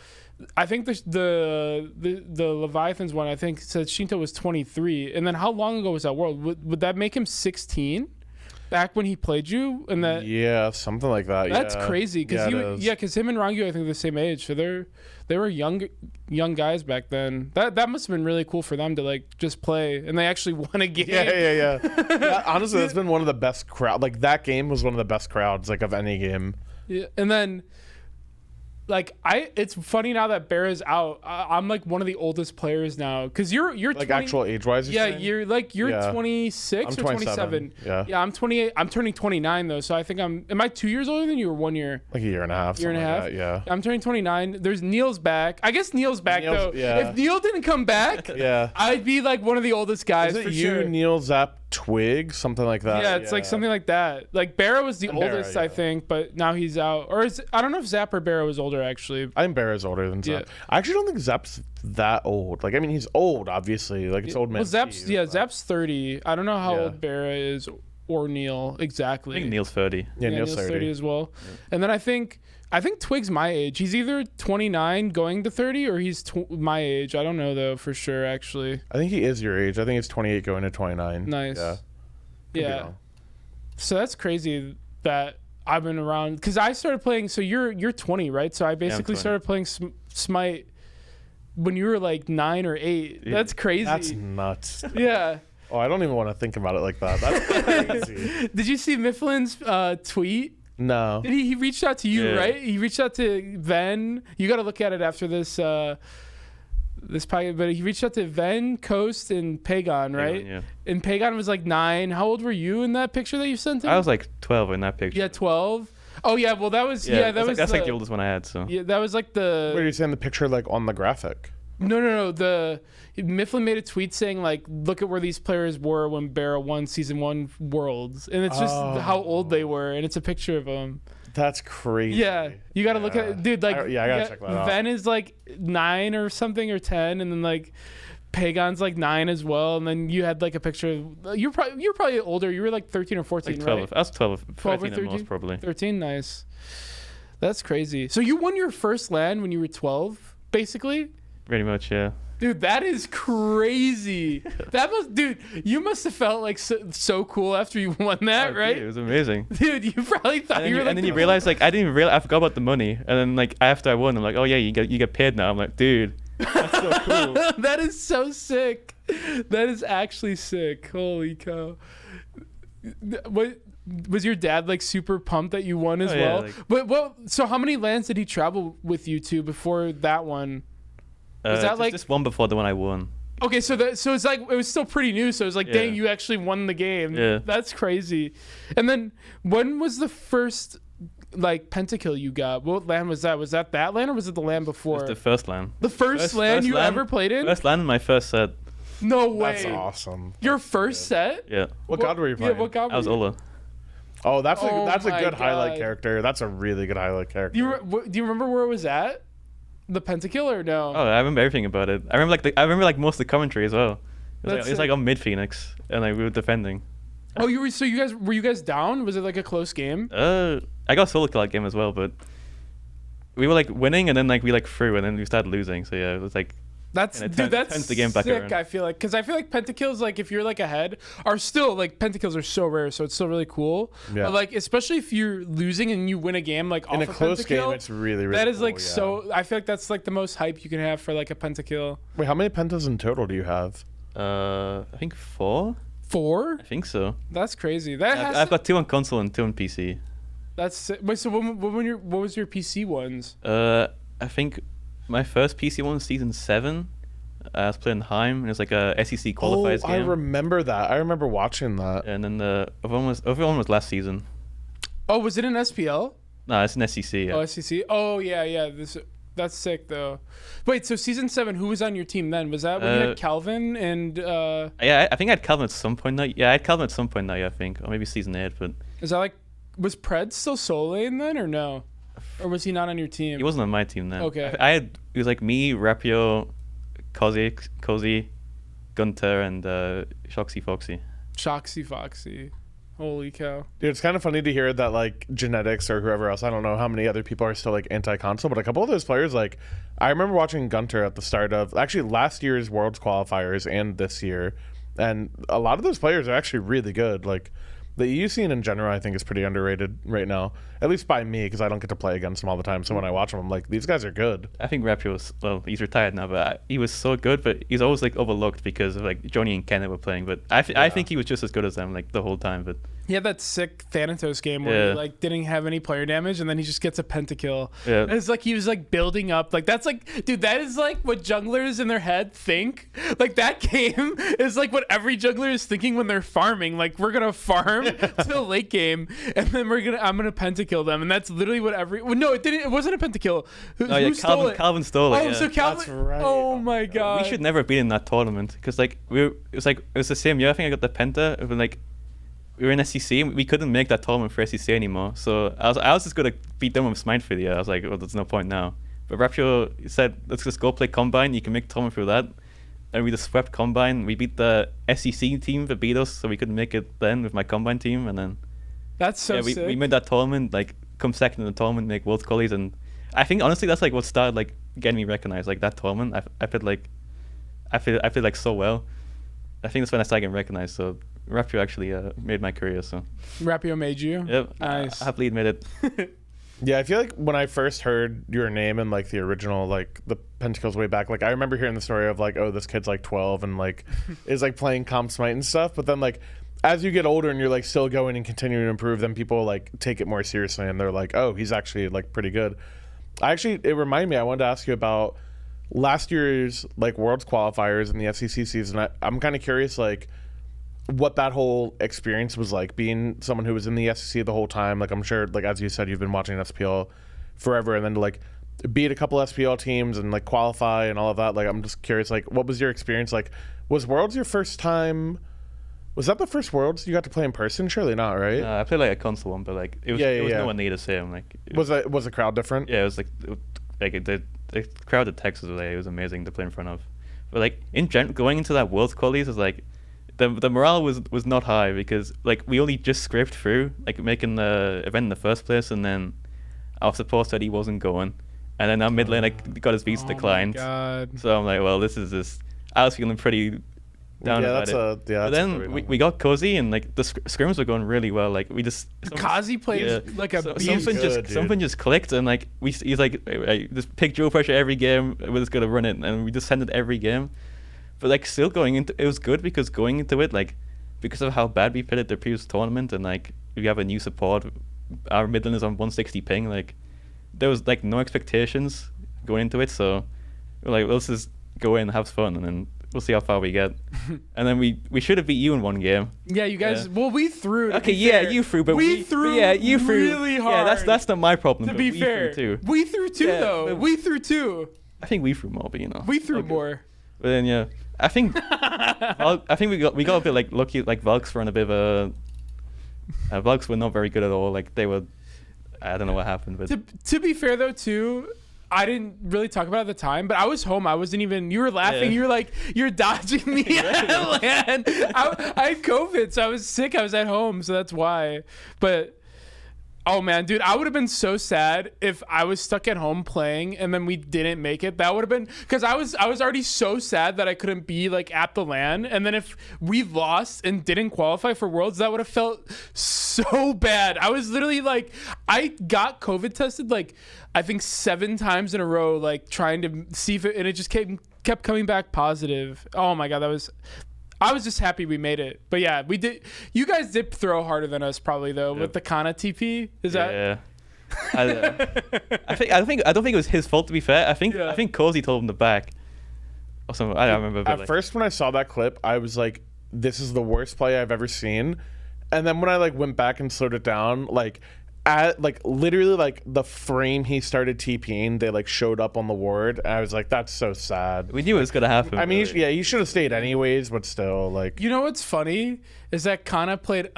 I think the Leviathans one, I think, said Shinto was 23. And then how long ago was that World? Would that make him 16? Back when he played you? And that Yeah, something like that. That's crazy. Because him and Rangu, I think, are the same age. So they were young guys back then. That must have been really cool for them to like just play. And they actually won a game. Yeah. Honestly, that's been one of the best crowd. Like that game was one of the best crowds like of any game. Yeah. And then... Like it's funny now that Bera's out. I'm like one of the oldest players now because you're like 20, actual age wise. Yeah, you're 26 or 27. Yeah, I'm 28. I'm turning 29 though, so I think Am I 2 years older than you or 1 year? Like a year and a half. Year and a half. Like that, yeah. I'm turning 29. There's Neil's back. I guess Neil's back though. Yeah. If Neil didn't come back, yeah, I'd be like one of the oldest guys. Is it for you, sure. Neil, Zap, Twig, something like that? Yeah, it's like something like that. Like Bera was the oldest, I think, but now he's out. Or I don't know if Zap or Bera was older actually. I think Bera's older than Zap. I actually don't think Zap's that old. Like I mean, he's old, obviously. Like it's old man. Well, Zap's 30. I don't know how old Bera is or Neil exactly. I think Neil's 30. Yeah, Neil's 30 as well. Yeah. And then I think Twig's my age. He's either 29 going to 30 or he's my age. I don't know though for sure actually. I think he is your age. I think it's 28 going to 29. Nice. Yeah. Yeah. So that's crazy that I've been around because I started playing. So you're 20, right? So I basically started playing Smite when you were like 9 or 8. That's crazy. That's nuts. Yeah. Oh, I don't even want to think about it like that. That's crazy. Did you see Mifflin's tweet? No. He reached out to you, right? He reached out to Ven. You got to look at it after this podcast, but he reached out to Ven, Coast, and Pagon, right? Yeah. And Pagon was like 9. How old were you in that picture that you sent him? I was like 12 in that picture. Yeah, 12. Oh yeah, well that was that's like the oldest one I had. So yeah, that was like the. Where are you saying the picture like on the graphic? No. Mifflin made a tweet saying like, look at where these players were when Bera won season 1 Worlds, and it's just how old they were, and it's a picture of them. That's crazy. Yeah, you got to look at it, dude. Like, I gotta check that out. Ven is like 9 or something or 10, and then like Pagon's like 9 as well, and then you had like a picture of you're probably older. You were like 13 or 14, like 12. right? I was 12 or 13 most probably. 13, nice. That's crazy. So you won your first LAN when you were 12, basically. Pretty much, yeah. Dude, that is crazy. You must have felt like so cool after you won that, right? Dude, it was amazing. Dude, you probably thought you were like. And then you realize like I didn't even realize I forgot about the money, and then like after I won, I'm like, oh yeah, you get paid now. I'm like, dude, that's so cool. That is so sick. That is actually sick. Holy cow. What was your dad like super pumped that you won as well? So how many LANs did he travel with you to before that one? Was that like just one before the one I won? Okay, so it's like it was still pretty new. So it was like, dang, you actually won the game. Yeah, that's crazy. And then when was the first like pentakill you got? What LAN was that? Was that LAN or was it the LAN before? It was the first LAN. The first LAN you ever played in? First LAN in my first set. No way. That's awesome. Your first set? Yeah. What god were you playing? Yeah, what god? I was Ola. Oh, that's a good God. highlight character. That's a really good highlight character. Do you remember where it was at? The pentakill or no? Oh, I remember everything about it. I remember most of the commentary as well. It was like on mid Phoenix, and like we were defending. Oh, were you guys down? Was it like a close game? I got solo kill that game as well, but we were like winning, and then like we like threw, and then we started losing. So yeah, it was like. That's turns the game back sick. around. I feel like because pentakills, like if you're like ahead, are still like pentakills are so rare, so it's still really cool. Yeah. But like especially if you're losing and you win a game like in off a close pentakill, game, it's really that is cool, like so. I feel like that's like the most hype you can have for like a pentakill. Wait, how many pentas in total do you have? I think 4. 4? I think so. That's crazy. I've got 2 on console and 2 on PC. That's sick. Wait. So what was your PC ones? I think my first PC one was season 7. I was playing Heim, and it was like a SEC qualifiers game. I remember that. I remember watching that. And then the other one was last season. Oh, was it an SPL? No, it's an SEC. Yeah. Oh, SEC. Oh, yeah. That's sick though. Wait, so season 7, who was on your team then? Was that when you had Calvin and? Yeah, I think I had Calvin at some point now. Yeah, I had Calvin at some point now. Yeah, I think, or maybe season 8. But is that like, was Pred still solo lane then, or no? Or was he not on your team? He wasn't on my team then. Okay. It was like me, Rapio, Cozy, Gunter, and Shoxy Foxy. Shoxy Foxy. Holy cow. Dude, it's kind of funny to hear that like Genetics or whoever else, I don't know how many other people are still like anti-console, but a couple of those players, like I remember watching Gunter at the start of actually last year's Worlds qualifiers and this year, and a lot of those players are actually really good. Like the EU scene in general, I think, is pretty underrated right now, at least by me, because I don't get to play against them all the time. So when I watch them, I'm like, these guys are good. I think Rapio was, well, he's retired now, but he was so good, but he's always like overlooked because of like Johnny and Kenneth were playing. But I think he was just as good as them like the whole time. But he had that sick Thanatos game where he like didn't have any player damage, and then he just gets a pentakill. Yeah. It's like he was like building up. Like that's like, dude, that is like what junglers in their head think. Like that game is like what every jungler is thinking when they're farming. Like we're gonna farm to the late game, and then I'm gonna pentakill them, and that's literally what no, it didn't. It wasn't a pentakill. Who stole it? Calvin stole it. Oh, so Calvin. That's right. Oh my god. We should never have been in that tournament because like it was the same year. I think I got the penta. It was like. We were in SEC. We couldn't make that tournament for SEC anymore. So I was just gonna beat them with Smite for the year. I was like, well, there's no point now. But Rapture said, let's just go play Combine. You can make tournament through that. And we just swept Combine. We beat the SEC team that beat us, so we couldn't make it then with my Combine team. And then that's so sick. We made that tournament, like come second in the tournament, make World Qualies, and I think honestly that's like what started like getting me recognized. Like that tournament, I feel like so well. I think that's when I started getting recognized. So Rapio actually made my career. So Rapio made you. Yep. Nice. I happily admit it. Yeah, I feel like when I first heard your name and like the original, like the Pentacles way back, like I remember hearing the story of like, oh, this kid's like 12 and like is like playing Comp Smite and stuff. But then like as you get older and you're like still going and continuing to improve, then people like take it more seriously and they're like, oh, he's actually like pretty good. It reminded me, I wanted to ask you about last year's like Worlds qualifiers in the SEC season. I'm kind of curious like what that whole experience was like, being someone who was in the SEC the whole time. Like I'm sure, like as you said, you've been watching SPL forever, and then to like beat a couple SPL teams and like qualify and all of that. Like I'm just curious, like what was your experience like? Was Worlds your first time? Was that the first Worlds you got to play in person? Surely not, right? I played like a console one, but like it was no one near the same. Like was the crowd different? Yeah, it was like the crowd at Texas today, it was amazing to play in front of. But like in general, going into that World Qualies was like the morale was not high because like we only just scraped through, like making the event in the first place, and then our support said he wasn't going, and then our mid lane like got his visa declined. God. So I'm like, well, this is just. I was feeling pretty down about it. But then we got Cozy, and like the scrims were going really well. Like we just Kazi plays like a beast. Something just clicked, and like he's like just pick dual pressure every game. We're just gonna run it, and we just send it every game. But like still going into it was good because going into it like because of how bad we played at the previous tournament, and like we have a new support. Our mid lane is on 160 ping. Like there was like no expectations going into it, so we're like, let's just go in and have fun, and then we'll see how far we get. And then we should have beat you in one game. Yeah, you guys. Yeah. Well, we threw. Okay, yeah, you threw, but we threw. Yeah, you threw really hard. Yeah, that's not my problem. To be fair, we threw two though. We threw two. I think we threw more, but you know. We threw more. But then yeah, I think we got a bit like lucky. Like Valks were in a bit of a. Valks were not very good at all. Like they were. I don't know what happened, but to be fair though too. I didn't really talk about it at the time, but I was home. I wasn't even. You were laughing. Yeah. You were like, "You're dodging me." And I had COVID, so I was sick. I was at home, so that's why. But oh man, dude, I would have been so sad if I was stuck at home playing and then we didn't make it. That would have been because I was already so sad that I couldn't be like at the LAN, and then if we lost and didn't qualify for Worlds, that would have felt so bad. I was literally like, I got COVID tested like I think 7 times in a row, like trying to see if it, and it just kept coming back positive. Oh my god, I was just happy we made it. But yeah, we did. You guys did throw harder than us probably though with the Kana TP. Is that? Yeah. I don't think it was his fault, to be fair. I think Cozy told him to back or something. I don't remember. At first, when I saw that clip, I was like, "This is the worst play I've ever seen." And then when I like went back and slowed it down, like at like literally like the frame he started TPing, they like showed up on the ward. And I was like, "That's so sad." We knew it was gonna happen. I mean, he should have stayed anyways, but still, like. You know what's funny is that Kana played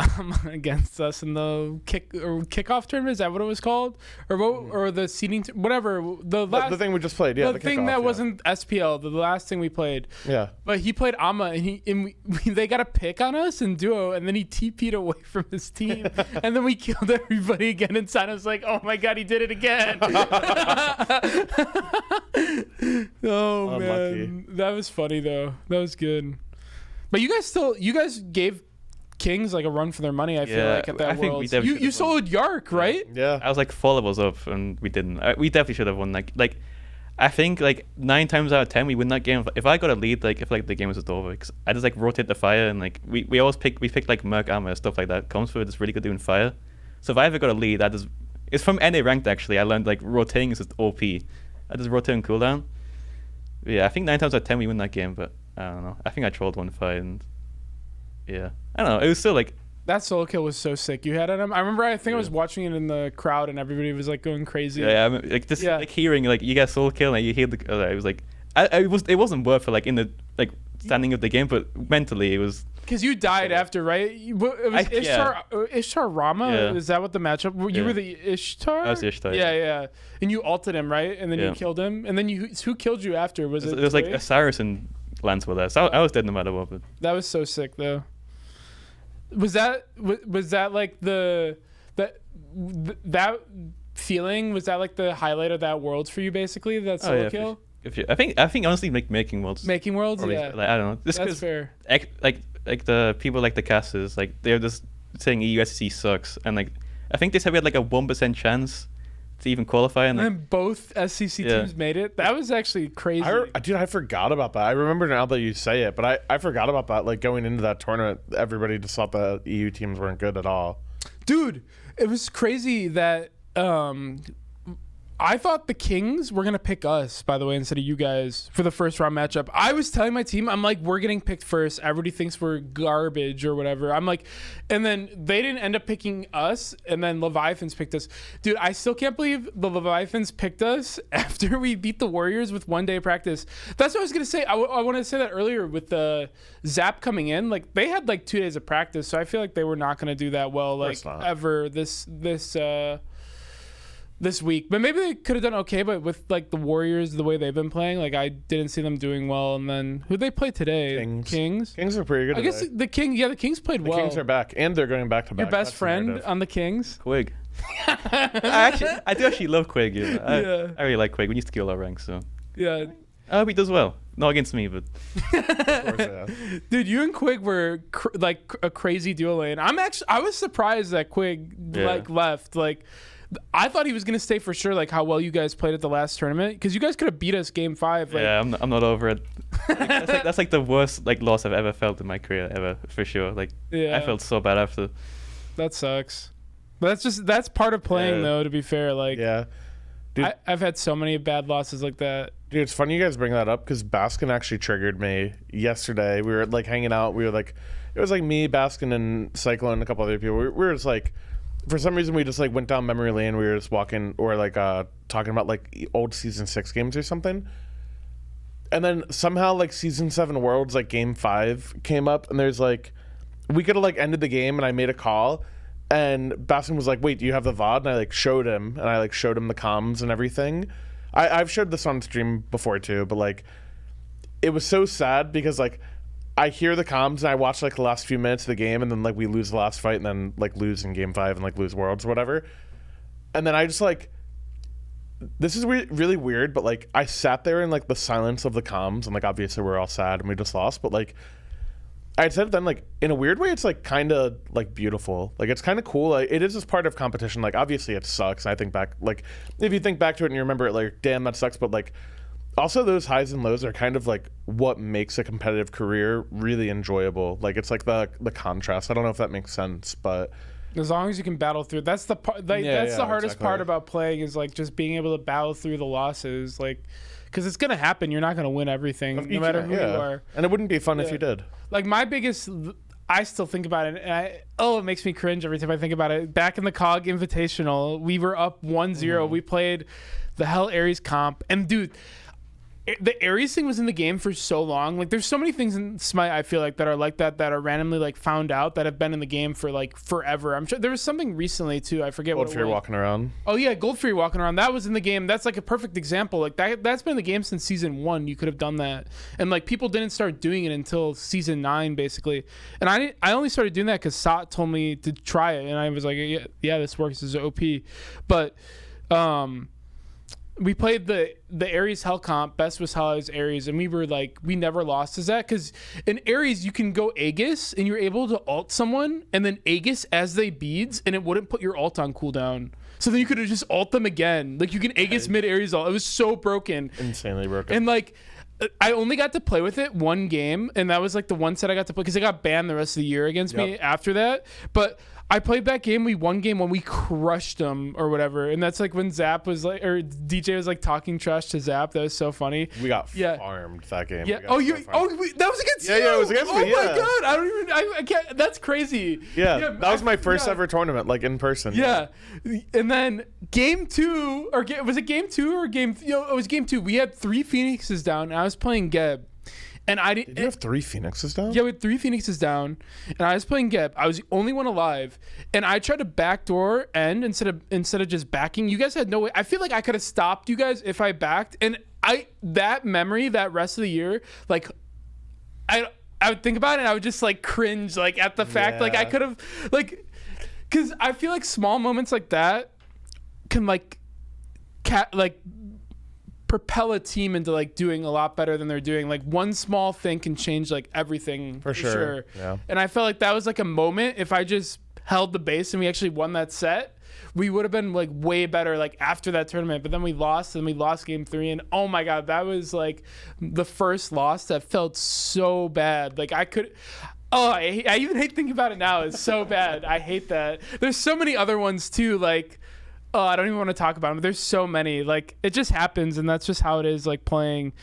against us in the kickoff tournament. Is that what it was called, or the seeding, whatever the last the thing we just played? Yeah, the thing that wasn't SPL, the last thing we played. Yeah. But he played Amma, and they got a pick on us in duo, and then he TP'd away from his team, and then we killed everybody again inside. I was like, oh my god, he did it again. Oh Unlucky. man, that was funny though. That was good. But you guys gave Kings like a run for their money. I feel like at that world. You soloed Yark, right? Yeah. I was like 4 levels up and we didn't. We definitely should have won. Like I think like 9 times out of 10 we win that game. If I got a lead, like if like the game was just over, because I just like rotate the fire and like we always pick like Merc armor, stuff like that. Comes through, it's really good doing fire. So if I ever got a lead, it's from NA ranked actually. I learned like rotating is just OP. I just rotate and cooldown. Yeah, I think 9 times out of 10 we win that game, but I don't know. I think I trolled one fight and yeah, I don't know. It was still like that solo kill was so sick. You had on him. I remember. I think I was watching it in the crowd and everybody was like going crazy. Yeah, like just like hearing like you get solo kill and you hear the. It was like it wasn't worth it like in the like standing of the game, but mentally it was. Because you died after, right? It was Ishtar Rama? Yeah. Is that what the matchup? You were the Ishtar? I was the Ishtar. Yeah. And you ulted him, right? And then you killed him. And then who killed you after? Was it? It was like a Saracen Lance were there. So I was dead no matter what. But that was so sick, though. Was that like that feeling? Was that like the highlight of that Worlds for you, basically? That solo kill? I think honestly, like making Worlds. Making Worlds, yeah. Like, I don't know. That's fair. Like the people like the casters, like they're just saying EUSC sucks, and like I think they said we had like a 1% chance to even qualify, and then both SCC teams made it. That was actually crazy. Dude, I forgot about that. I remember now that you say it, but I forgot about that. Like going into that tournament, everybody just thought the EU teams weren't good at all. Dude, it was crazy that I thought the Kings were going to pick us, by the way, instead of you guys for the first round matchup. I was telling my team, I'm like, we're getting picked first. Everybody thinks we're garbage or whatever. I'm like, and then they didn't end up picking us, and then Leviathans picked us. Dude, I still can't believe the Leviathans picked us after we beat the Warriors with 1 day of practice. That's what I was going to say. I wanted to say that earlier with the Zap coming in. Like, they had like 2 days of practice, so I feel like they were not going to do that well, like, ever this week. But maybe they could have done okay, but with like the Warriors, the way they've been playing, like I didn't see them doing well. And then who'd they play today? Kings are pretty good. I guess the Kings played well. The Kings are back, and they're going back to back. Your best friend on the Kings? Quig. I do actually love Quig. I really like Quig. We used to kill our ranks, so yeah. I hope he does well. Not against me, but of course, yeah. Dude, you and Quig were like a crazy duo lane. I was surprised that Quig like left. Like, I thought he was gonna stay for sure. Like how well you guys played at the last tournament, because you guys could have beat us game 5. Like, yeah, I'm not over it. That's like the worst like loss I've ever felt in my career ever, for sure. Like I felt so bad after. That sucks. But that's part of playing though. To be fair, like dude, I've had so many bad losses like that. Dude, it's funny you guys bring that up because Baskin actually triggered me yesterday. We were like hanging out. We were like, it was like me, Baskin, and Cyclone, and a couple other people. We were just like. For some reason, we just like went down memory lane. We were just walking or like talking about like old season 6 games or something. And then somehow like season 7 Worlds, like game 5 came up, and there's like, we could have like ended the game, and I made a call, and Baskin was like, "Wait, do you have the VOD?" And I like showed him, and I like showed him the comms and everything. I've showed this on stream before too, but like, it was so sad because like. I hear the comms and I watch like the last few minutes of the game, and then like we lose the last fight and then like lose in game 5 and like lose Worlds or whatever. And then I just like, this is really weird, but like I sat there in like the silence of the comms, and like obviously we're all sad and we just lost, but like I said then like in a weird way it's like kind of like beautiful. Like it's kind of cool. Like, it is just part of competition. Like obviously it sucks. And I think back, like if you think back to it and you remember it, like damn that sucks, but like Also, those highs and lows are kind of like what makes a competitive career really enjoyable. Like it's like the contrast. I don't know if that makes sense, but As long as you can battle through, that's the part. Like, that's the hardest part about playing is like just being able to battle through the losses. Like, because it's gonna happen. You're not gonna win everything, no matter who you are. And it wouldn't be fun if you did. Like my biggest, I still think about it. And it makes me cringe every time I think about it. Back in the COG Invitational, we were up 1-0. We played the Hell Ares comp, and dude, the Ares thing was in the game for so long. Like there's so many things in Smite I feel like that are like that are randomly like found out that have been in the game for like forever. I'm sure there was something recently too. I forget what it was. Goldfree walking around. Oh yeah, Goldfree walking around. That was in the game. That's like a perfect example. Like that's been in the game since season 1. You could have done that, and like people didn't start doing it until season 9 basically. And I only started doing that because Sot told me to try it, and I was like, yeah, this works. This is OP, but we played the Ares Hell comp. Best was how I was Ares, and we were like, we never lost as that because in Ares you can go Aegis and you're able to ult someone and then Aegis as they beads, and it wouldn't put your ult on cooldown. So then you could have just ult them again. Like you can Aegis mid Ares ult. It was so broken, insanely broken. And like I only got to play with it one game, and that was like the one set I got to play because it got banned the rest of the year against me after that. But I played that game. We won game when we crushed them or whatever, and that's like when Zap was like, or DJ was like talking trash to Zap. That was so funny. We got farmed that game. Yeah. That was against you. Yeah, it was against me. Oh my god, I can't. That's crazy. Yeah, that was my first ever tournament, like in person. Yeah, and then game 2 or was it game 2 or game? It was game 2. We had 3 Phoenixes down, and I was playing Geb. And I didn't. Did you have 3 Phoenixes down? Yeah, we had 3 Phoenixes down, and I was playing Geb. I was the only one alive, and I tried to backdoor end instead of just backing. You guys had no way. I feel like I could have stopped you guys if I backed. And that memory, that rest of the year, like I would think about it, and I would just like cringe like at the fact like I could have like, because I feel like small moments like that can like propel a team into like doing a lot better than they're doing. Like one small thing can change like everything for sure. Yeah. And I felt like that was like a moment. If I just held the base and we actually won that set, we would have been like way better like after that tournament. But then we lost, and we lost game 3, and oh my god, that was like the first loss that felt so bad. Like I even hate thinking about it now. It's so bad. I hate that. There's so many other ones too, like I don't even want to talk about them. There's so many. Like it just happens, and that's just how it is. Like playing,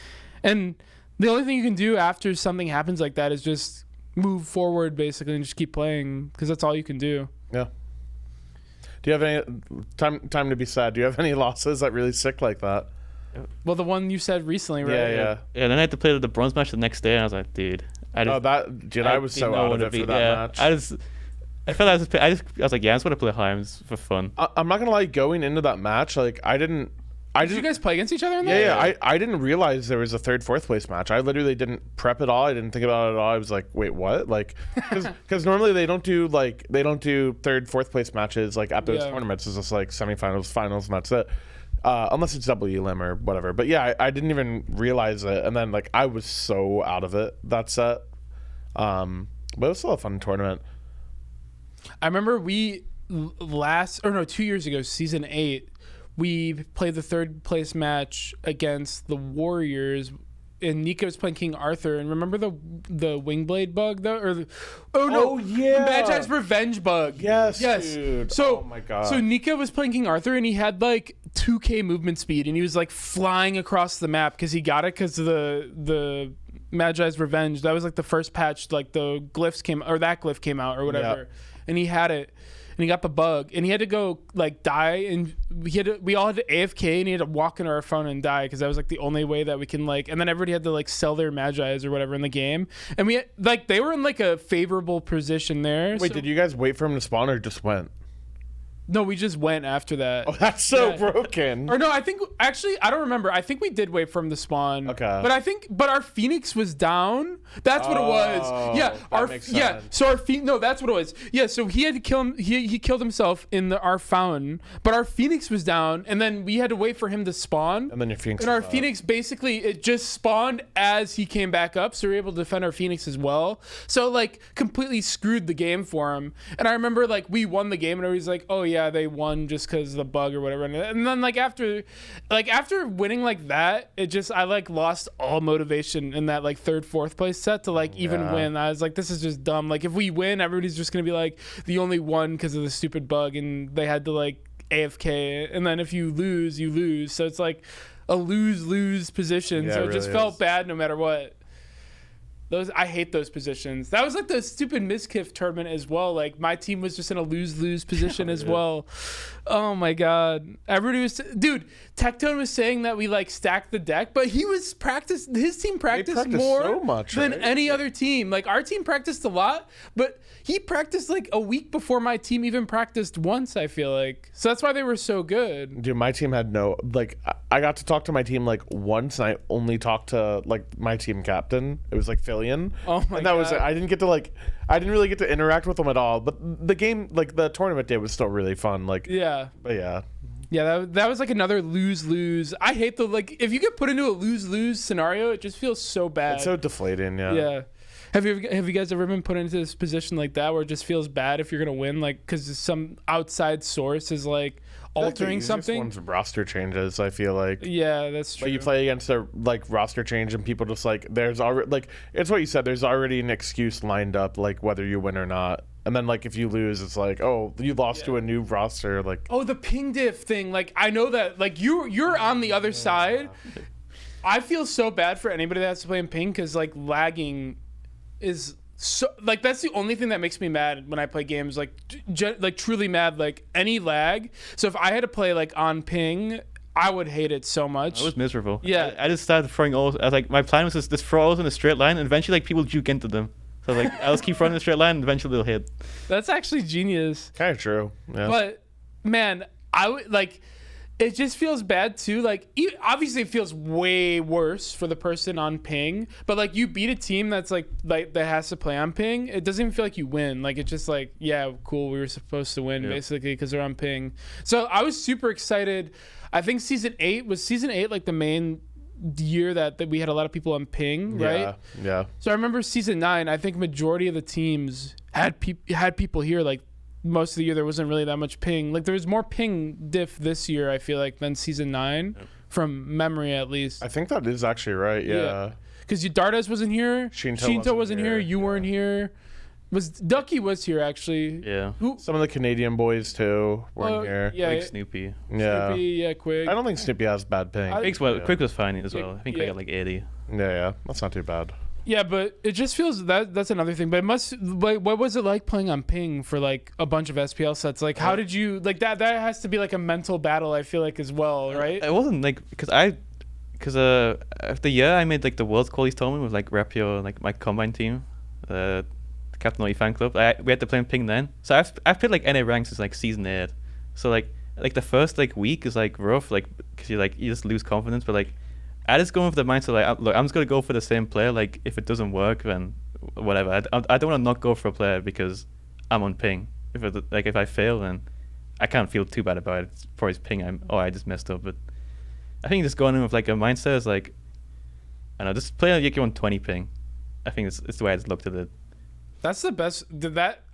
and the only thing you can do after something happens like that is just move forward, basically, and just keep playing because that's all you can do. Yeah. Do you have any time to be sad? Do you have any losses that really stick like that? Well, the one you said recently, right? Yeah. Yeah. Then I had to play the bronze match the next day, and I was like, dude. I was so out of it for that match. I felt I was like, yeah, I just want to play Heims for fun. I'm not gonna lie, going into that match, like did you guys play against each other in that? Yeah. I didn't realize there was a 3rd, 4th place match. I literally didn't prep at all. I didn't think about it at all. I was like, wait, what? Like, because normally they don't do 3rd, 4th place matches like at those tournaments. It's just like semifinals, finals, and that's it. Unless it's double elim or whatever. But yeah, I didn't even realize it, and then like I was so out of it that set. But it was still a fun tournament. I remember 2 years ago, season 8, we played the 3rd place match against the Warriors, and Nico was playing King Arthur. And remember the Wingblade bug though, Magi's Revenge bug. Yes, dude. So, oh my god. So Nico was playing King Arthur, and he had like 2K movement speed, and he was like flying across the map because he got it because of the Magi's Revenge. That was like the first patch, like the glyphs came, or that glyph came out or whatever. Yep. And he had it, and he got the bug, and he had to go like die, and we all had to AFK, and he had to walk into our phone and die because that was like the only way that we can like, and then everybody had to like sell their Magi's or whatever in the game, and we like they were in like a favorable position there. Wait, did you guys wait for him to spawn or just went? No, we just went after that. Oh, that's so broken. Or no, I think actually I don't remember. I think we did wait for him to spawn. Okay. But our Phoenix was down. That's what it was. Yeah. So that's what it was. Yeah. So he had to kill him. He killed himself in our fountain. But our Phoenix was down, and then we had to wait for him to spawn. And then your Phoenix. And our Phoenix basically it just spawned as he came back up, so we were able to defend our Phoenix as well. So like completely screwed the game for him. And I remember like we won the game, and everybody's like, oh yeah. yeah, they won just because of the bug or whatever. And then like after winning like that, I like lost all motivation in that like 3rd, 4th place set to like even win. I was like, this is just dumb. Like if we win, everybody's just gonna be like the only one because of the stupid bug, and they had to like AFK. And then if you lose, you lose. So it's like a lose position. Yeah, So it really just felt bad no matter what. I hate those positions. That was like the stupid Miskiff tournament as well. Like my team was just in a lose position as well. Oh my god! Everybody was, dude. Tectone was saying that we like stacked the deck, but his team practiced more so much, than right? any other team. Like our team practiced a lot, but he practiced like a week before my team even practiced once. I feel like so that's why they were so good. Dude, my team had no like. I got to talk to my team like once, and I only talked to like my team captain. It was like Fillion. Oh my and that god! was it. I didn't really get to interact with them at all. But the game, like the tournament day, was still really fun. Like but yeah. Yeah, that was like another lose. I hate the like if you get put into a lose scenario, it just feels so bad. It's so deflating. Yeah. Yeah. Have you guys ever been put into this position like that where it just feels bad if you're gonna win, like because some outside source is like altering something? One's roster changes. I feel like. Yeah, that's true. But you play against a like roster change, and people just like there's already like it's what you said. There's already an excuse lined up, like whether you win or not. And then like if you lose, it's like, oh, you lost to a new roster. Like, oh, the ping diff thing. Like I know that like you're on the other side. I feel so bad for anybody that has to play in ping because like lagging is so like that's the only thing that makes me mad when I play games. Like like truly mad. Like any lag. So if I had to play like on ping, I would hate it so much. It was miserable. Yeah. I just started throwing all. I was like, my plan was just throw all in a straight line, and eventually like people juke into them. So like I'll just keep running a straight line, and eventually they'll hit. That's actually genius. kind of true. Yeah. But man, I would like. It just feels bad too. Like obviously, it feels way worse for the person on ping. But like you beat a team that's like that has to play on ping. It doesn't even feel like you win. Like it's just like yeah, cool. We were supposed to win basically because they're on ping. So I was super excited. I think season 8 like the main year that we had a lot of people on ping, right? Yeah. So I remember season 9. I think majority of the teams had people here like. Most of the year there wasn't really that much ping. Like there was more ping diff this year, I feel like, than season 9 from memory at least. I think that is actually right. Yeah. Because Dardes wasn't here. Shinto wasn't here. You weren't here. Ducky was here actually. Yeah. Some of the Canadian boys too weren't here. Yeah. Like Snoopy. Yeah. Snoopy, yeah, Quig. I don't think Snoopy has bad ping. Quick was fine as well. I think I got like 80. Yeah. That's not too bad. Yeah, but it just feels that's another thing. But it must like what was it like playing on ping for like a bunch of SPL sets? Like how did you like that? That has to be like a mental battle. I feel like as well, right? It wasn't like because after the year I made like the World's Qualies tournament with like Repio and like my combine team, the Captain Oi fan club. We had to play on ping then. So I've played like NA ranks since like season 8. So like the first like week is like rough, like because you just lose confidence, but like. I just go with the mindset like, look, I'm just gonna go for the same player. Like, if it doesn't work, then whatever. I don't want to not go for a player because I'm on ping. If I fail, then I can't feel too bad about it for his ping. I just messed up. But I think just going in with like a mindset is like, I don't know, just play like you're on 20 ping. I think it's the way I just looked at it. That's the best.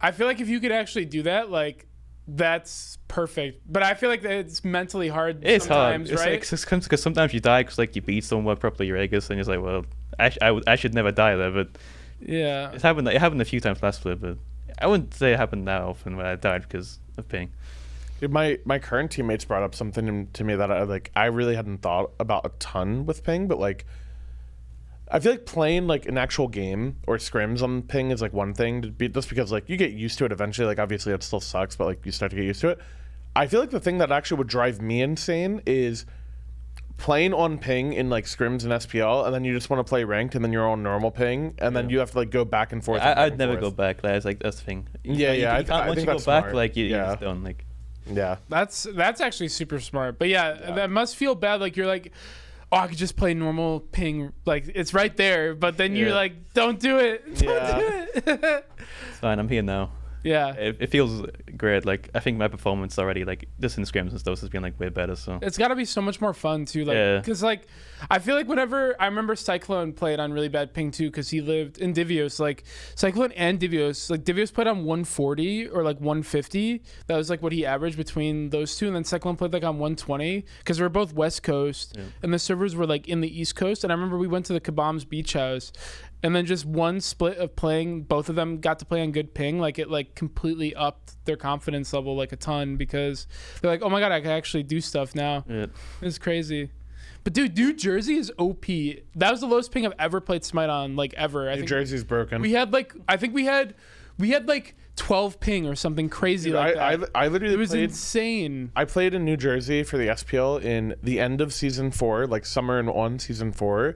I feel like if you could actually do that, like. That's perfect, but I feel like it's mentally hard. It's sometimes, hard, right? Because sometimes you die because like you beat someone properly, your Aegis, and it's like, well, I should never die there. But yeah, it happened a few times last split, but I wouldn't say it happened that often when I died because of ping. Dude, my current teammates brought up something to me that I really hadn't thought about a ton with ping, but like. I feel like playing like an actual game or scrims on ping is like one thing to be just because like you get used to it eventually. Like obviously it still sucks, but like you start to get used to it. I feel like the thing that actually would drive me insane is playing on ping in like scrims and SPL, and then you just want to play ranked, and then you're on normal ping, and then you have to like go back and forth. I'd never go back. That's like that's the thing. Once you go back, like you're just done. Like that's actually super smart. But that must feel bad. Like you're like. Oh, I could just play normal ping, like it's right there. But then you're like, don't do it. Don't do it. It's fine. I'm here now. Yeah. It feels great. Like I think my performance already, like just in scrims and stuff, has been like way better. So It's got to be so much more fun too, like, Yeah. because like I feel like whenever I remember Cyclone played on really bad ping too, because he lived in Divios. Like Cyclone and Divios, like Divios played on 140 or like 150. That was like what he averaged between those two, and then Cyclone played like on 120 because we're both West Coast, and the servers were like in the East Coast. And I remember we went to the Kabam's beach house, and then just one split of playing, both of them got to play on good ping. Like it like completely upped their confidence level like a ton, because they're like, oh my god, I can actually do stuff now. yeah. It's crazy. But dude, New Jersey is OP. That was the lowest ping I've ever played Smite on, like ever. I New think Jersey's broken. we had like, I think we had like 12 ping or something crazy Dude, like that. I literally It was played. insane. I played in New Jersey for the SPL in the end of season 4, like summer and on season 4,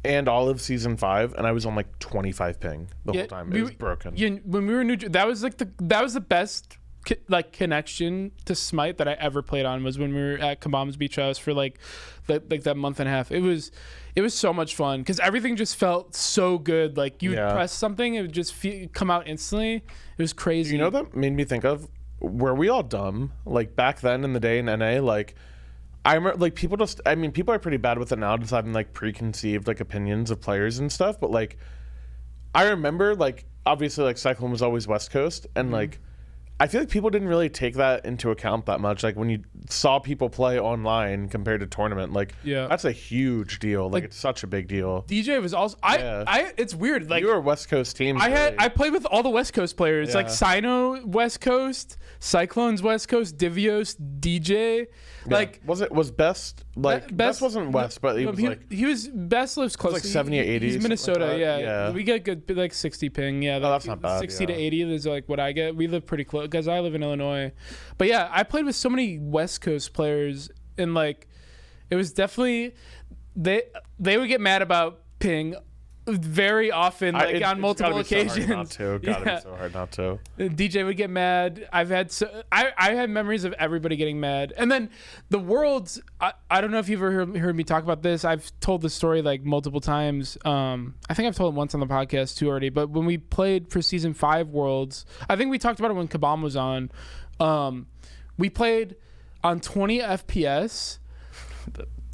and all of season 5, and I was on like 25 ping the whole time. It was broken. Yeah, when we were in New Jersey, that was the best like connection to Smite that I ever played on, was when we were at Kabam's beach house for like that month and a half. It was so much fun because everything just felt so good. Like you would press something, it would just come out instantly. It was crazy. You know, that made me think of, were we all dumb? Like back then in the day in NA, like I remember, like people are pretty bad with it now, just having like preconceived like opinions of players and stuff. But like, I remember like obviously like Cyclone was always West Coast, and like I feel like people didn't really take that into account that much. Like when you saw people play online compared to tournament, like that's a huge deal. Like it's such a big deal. DJ was also I it's weird. Like you were a West Coast team. I played with all the West Coast players, like Sino West Coast, Cyclones West Coast, Divios, DJ. Like was Best like Best wasn't West, but he was Best lives close. Like 70 or 80. He's Minnesota. Like yeah, we get good like 60 ping. Yeah, that's not bad. 60 to 80 is like what I get. We live pretty close because I live in Illinois. But yeah, I played with so many West Coast players, and like it was definitely they would get mad about ping very often, like on multiple occasions. So gotta be so hard not to. DJ would get mad. I had memories of everybody getting mad. And then the Worlds, I don't know if you've ever heard me talk about this. I've told the story like multiple times. I think I've told it once on the podcast too already. But when we played for season 5 Worlds, I think we talked about it when Kabam was on. We played on 20 FPS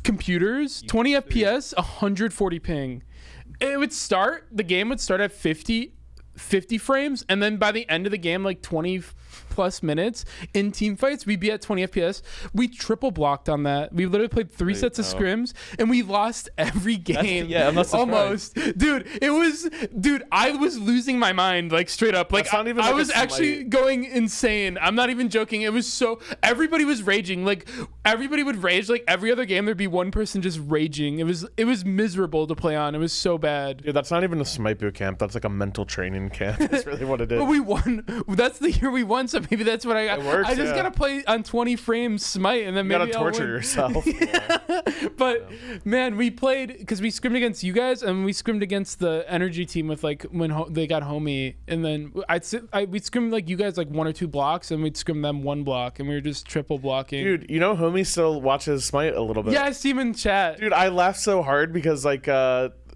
computers, 20 FPS, 140 ping. The game would start at 50 frames, and then by the end of the game, like 20 plus minutes in team fights, we'd be at 20 FPS. We triple blocked on that. We literally played 3 sets of scrims, and we lost every game. I'm not surprised. Almost. Dude, I was losing my mind, like straight up. Like I was actually going insane. I'm not even joking. It was so, everybody was raging. Like everybody would rage. Like every other game, there'd be one person just raging. It was miserable to play on. It was so bad. Dude, that's not even a Smite boot camp. That's like a mental training camp. That's really what it is. But we won. That's the year we won. So maybe that's what I got. It works, I just gotta play on 20 frames Smite, and then maybe you gotta torture yourself. But man, we played because we scrimmed against you guys, and we scrimmed against the energy team with like when they got homie, and then we'd scrim like you guys like 1 or 2 blocks, and we'd scrim them 1 block, and we were just triple blocking. Dude, you know homie still watches Smite a little bit. Yeah, I see him in chat. Dude, I laughed so hard because like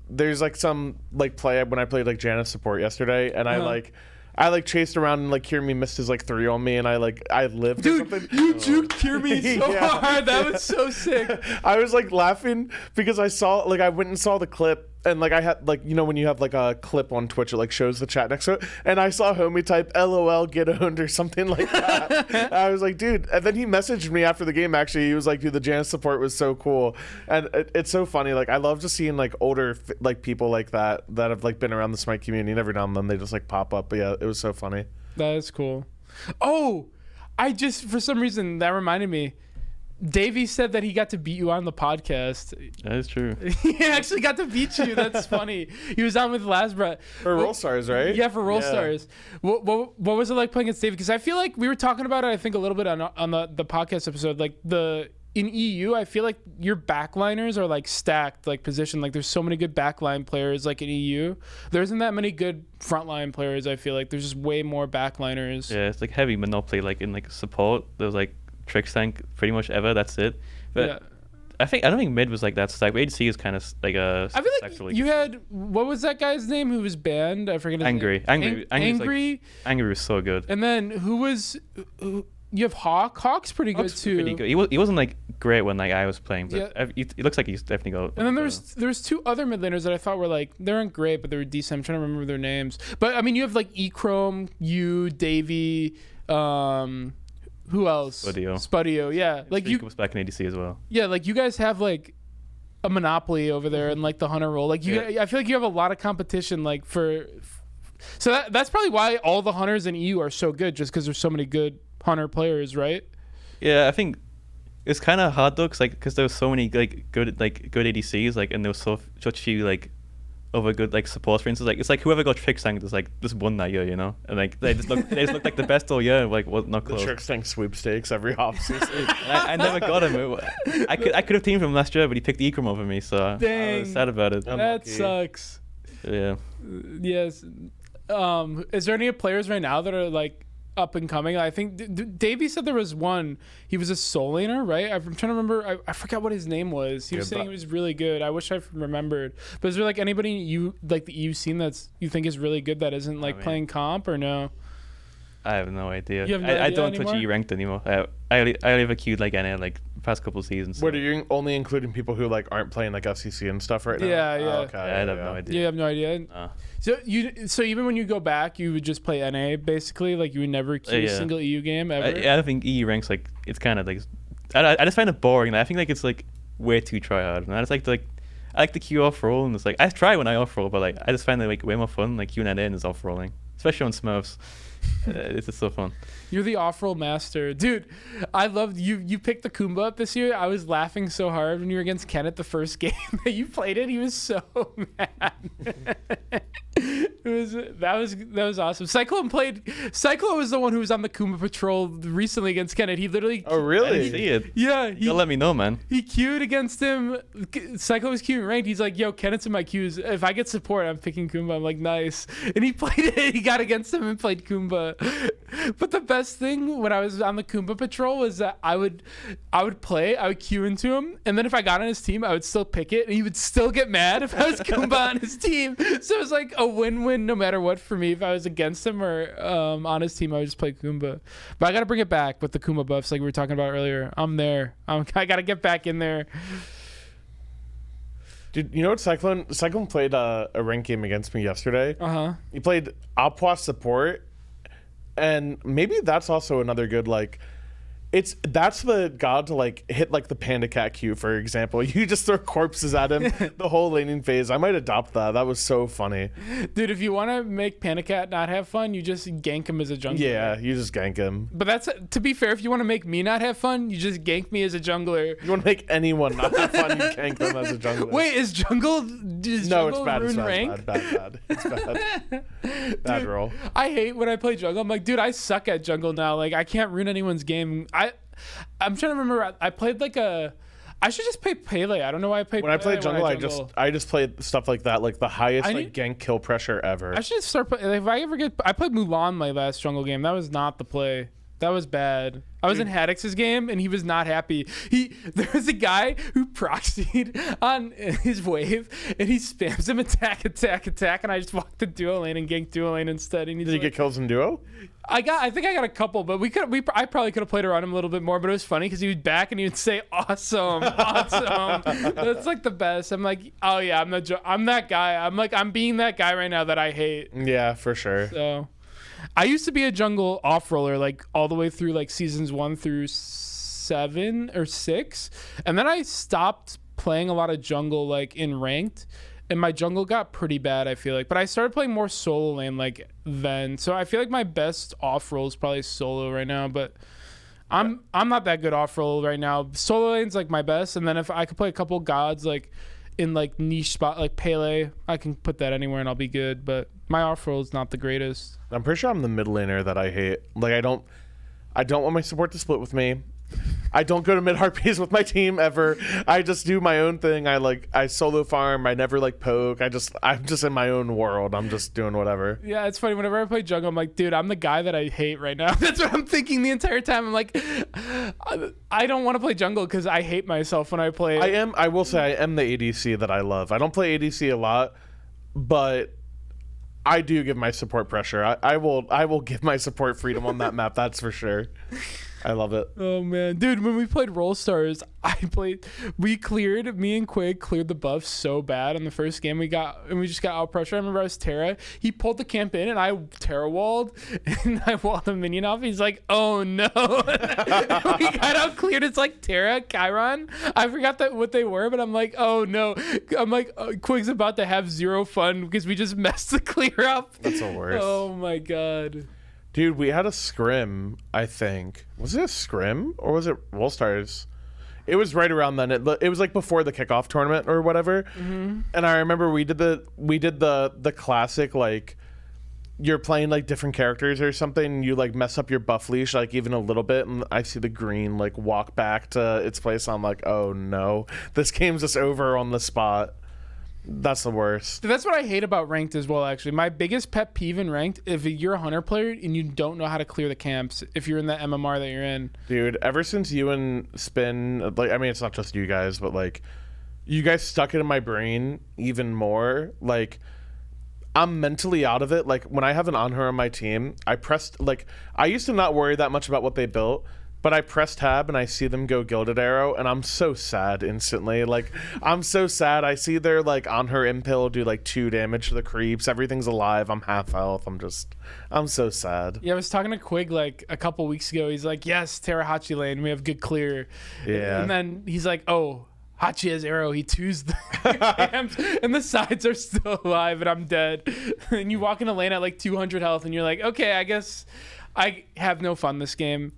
there's like some like play when I played like Janus support yesterday, and I chased around and like Kirmi missed his like 3 on me, and I lived. Dude, or something. you juked Kirmi so hard. That was so sick. I was like laughing because I went and saw the clip, and like I had like, you know, when you have like a clip on Twitch, it like shows the chat next to it, and I saw homie type LOL get owned or something like that. I was like, dude, and then he messaged me after the game. Actually, he was like, dude, the Janus support was so cool, and it's so funny. Like I love just seeing like older like people like that have like been around the Smite community, and every now and then they just like pop up. But yeah, it was so funny. That is cool. Oh, I just, for some reason, that reminded me. Davey said that he got to beat you on the podcast. That is true. He actually got to beat you. That's funny. He was on with Lasbra. For Roll Stars, right? Yeah, for Roll Stars. What was it like playing against Davey? Because I feel like we were talking about it, I think, a little bit on the podcast episode. Like in EU, I feel like your backliners are like stacked, like positioned. Like there's so many good backline players. Like in EU, there isn't that many good frontline players. I feel like there's just way more backliners. Yeah, it's like heavy monopoly. Like in like support, there's like Trick Tank pretty much ever. That's it. But I don't think mid was like that stack. But ADC is kind of like a. I feel like you had, what was that guy's name who was banned? I forget his Angry. name. Angry. Angry was so good. And then you have Hawk. Hawk's pretty good too. Pretty good. He wasn't like great when like I was playing, but it looks like he's definitely got. And then there's two other mid laners that I thought were like, they weren't great, but they were decent. I'm trying to remember their names. But I mean, you have like Echrome, you, Davey, who else? Spudio, yeah. Like you was back in ADC as well. Yeah, like you guys have like a monopoly over there in like the hunter role. Like I feel like you have a lot of competition. Like so that's probably why all the hunters in EU are so good, just because there's so many good hunter players, right? Yeah, I think it's kind of hard though, because there was so many like good ADCs, like, and there was such few like other good like supports. For instance, like it's like whoever got Trick Tank just won that year, you know, and like they just looked like the best all year. Like not close. The Trick Tank sweepstakes every offseason. I never got him. I could have teamed him last year, but he picked Echrome over me, so I was sad about it. That sucks. Yeah. Yes. Is there any players right now that are like up and coming? I think Davey said there was one. He was a soul laner, right? I'm trying to remember. I forgot what his name was. He was saying he was really good. I wish I remembered. But is there like anybody that you've seen that's you think is really good that isn't like playing comp or no? I have no idea. You have no idea I don't anymore? touch E-ranked anymore. I only have a queued like NA like past couple of seasons. What, are you only including people who like aren't playing like FCC and stuff right now? Yeah. Oh, okay. I have no idea. You have no idea. So even when you go back, you would just play NA basically. Like you would never queue a single EU game ever. I don't think EU ranks like it's kind of like I just find it boring. I think like it's like way too try hard. And I just I like the queue off roll, and it's like I try when I off roll, but like I just find it like way more fun like queuing NA and is off rolling, especially on Smurfs. It's just so fun. You're the off-roll master. Dude, I loved you. You picked the Kumba up this year. I was laughing so hard when you were against Kenneth the first game that you played it. He was so mad. That was awesome. Cyclone was the one who was on the Kumba patrol recently against Kenneth. He literally... Oh, really? I didn't see it. Yeah. You'll let me know, man. He queued against him. Cyclone was queuing ranked. He's like, yo, Kenneth's in my queues. If I get support, I'm picking Kumba. I'm like, nice. And he played it. He got against him and played Kumba. But the best thing when I was on the Kumba patrol was that I would queue into him, and then if I got on his team, I would still pick it, and he would still get mad if I was Kumba on his team. So it was like a win-win no matter what for me. If I was against him or on his team, I would just play Kumba. But I got to bring it back with the Kumba buffs like we were talking about earlier. I'm there. I got to get back in there. Dude, you know what? Cyclone played a ranked game against me yesterday. He played Opwa support. And maybe that's also another good like that's the god to like hit like the Panda Cat Q, for example. You just throw corpses at him the whole laning phase. I might adopt that. That was so funny. Dude, if you want to make Panda Cat not have fun, you just gank him as a jungler. Yeah, you just gank him. But that's, to be fair, if you want to make me not have fun, you just gank me as a jungler. You want to make anyone not have fun, you gank them as a jungler. Wait, is jungle No, it's bad. rune rank? Bad. It's bad. Bad roll. I hate when I play jungle. I'm like, dude, I suck at jungle now. Like, I can't ruin anyone's game. I'm trying to remember. I played like I should just play Pele. I don't know why I played. When I played jungle, I just played stuff like that, like the highest like gank kill pressure ever. I should start. If I ever I played Mulan my last jungle game. That was not the play. That was bad. I was in Haddix's game, and he was not happy. There was a guy who proxied on his wave, and he spams him attack, and I just walked the duo lane and ganked duo lane instead. And Did he get kills in duo? I think I got a couple, but I probably could have played around him a little bit more. But it was funny because he would back and he would say awesome. That's like the best. I'm like, oh yeah, I'm that guy. I'm being that guy right now that I hate. Yeah, for sure. So. I used to be a jungle off-roller like all the way through like seasons 1 through 7 or 6, and then I stopped playing a lot of jungle like in ranked, and my jungle got pretty bad, I feel like. But I started playing more solo lane like then, so I feel like my best off-roll is probably solo right now. But I'm not that good off-roll right now. Solo lane's like my best, and then if I could play a couple gods like in like niche spot like Pele, I can put that anywhere and I'll be good. But my off-roll is not the greatest. I'm pretty sure I'm the mid laner that I hate. Like I don't want my support to split with me. I don't go to mid harpies with my team ever. I just do my own thing. I solo farm. I never like poke. I'm just in my own world. I'm just doing whatever. Yeah, it's funny. Whenever I play jungle, I'm like, dude, I'm the guy that I hate right now. That's what I'm thinking the entire time. I'm like, I don't want to play jungle because I hate myself when I play it. I will say I am the ADC that I love. I don't play ADC a lot, but I do give my support pressure. I will give my support freedom on that map. That's for sure. I love it. Oh man, dude, when we played Roll Stars, me and Quig cleared the buffs so bad in the first game we just got out pressure. I remember I was Terra. He pulled the camp in and I Terra walled and I walled a minion off. He's like, oh no. We got out cleared. It's like Terra, Chiron. I forgot what they were, but I'm like, oh no. I'm like, Quig's about to have zero fun because we just messed the clear up. That's the worst. Oh my god. Dude, we had a scrim, I think. Was it a scrim or was it Roll Stars? It was right around then. It was like before the kickoff tournament or whatever. Mm-hmm. And I remember we did the classic, like, you're playing like different characters or something, and you like mess up your buff leash like even a little bit, and I see the green like walk back to its place. I'm like, oh no, this game's just over on the spot. That's the worst. That's what I hate about ranked as well, actually. My biggest pet peeve in ranked, if you're a hunter player and you don't know how to clear the camps, if you're in the MMR that you're in. Dude, ever since you and Spin, like, I mean, it's not just you guys, but like, you guys stuck it in my brain even more. Like, I'm mentally out of it. Like, when I have an Anhur on my team, I used to not worry that much about what they built. But I press tab and I see them go Gilded Arrow, and I'm so sad instantly. Like, I'm so sad. I see their like on her impale do like 2 damage to the creeps. Everything's alive. I'm half health. I'm so sad. Yeah, I was talking to Quig like a couple weeks ago. He's like, yes, Terra Hachi lane. We have good clear. Yeah. And then he's like, oh, Hachi has arrow. He twos the camps, and the sides are still alive, and I'm dead. And you walk in a lane at like 200 health, and you're like, okay, I guess I have no fun this game.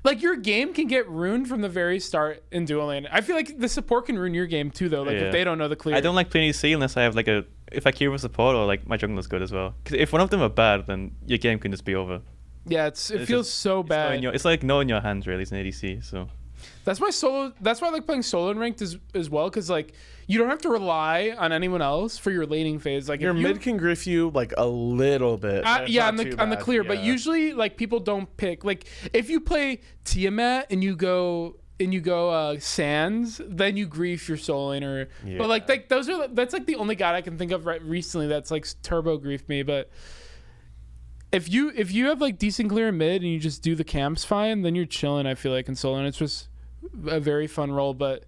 Like, your game can get ruined from the very start in dual lane. I feel like the support can ruin your game too, though. Like, if they don't know the clear. I don't like playing EC unless I have like if I queue with support or like my jungler's good as well. Because if one of them are bad, then your game can just be over. Yeah, it feels so bad. It's like no in your hands, really. It's an ADC, so. That's why I like playing solo in ranked as well, because like you don't have to rely on anyone else for your laning phase. Like, your mid can griff you like a little bit. Yeah, on the clear, but usually like people don't pick. Like, if you play Tiamat and you go Sands, then you grief your solo laner. Yeah. But like that's like the only god I can think of recently that's like turbo griefed me. But if you have like decent clear in mid and you just do the camps fine, then you're chilling. I feel like in solo, and it's just a very fun role. But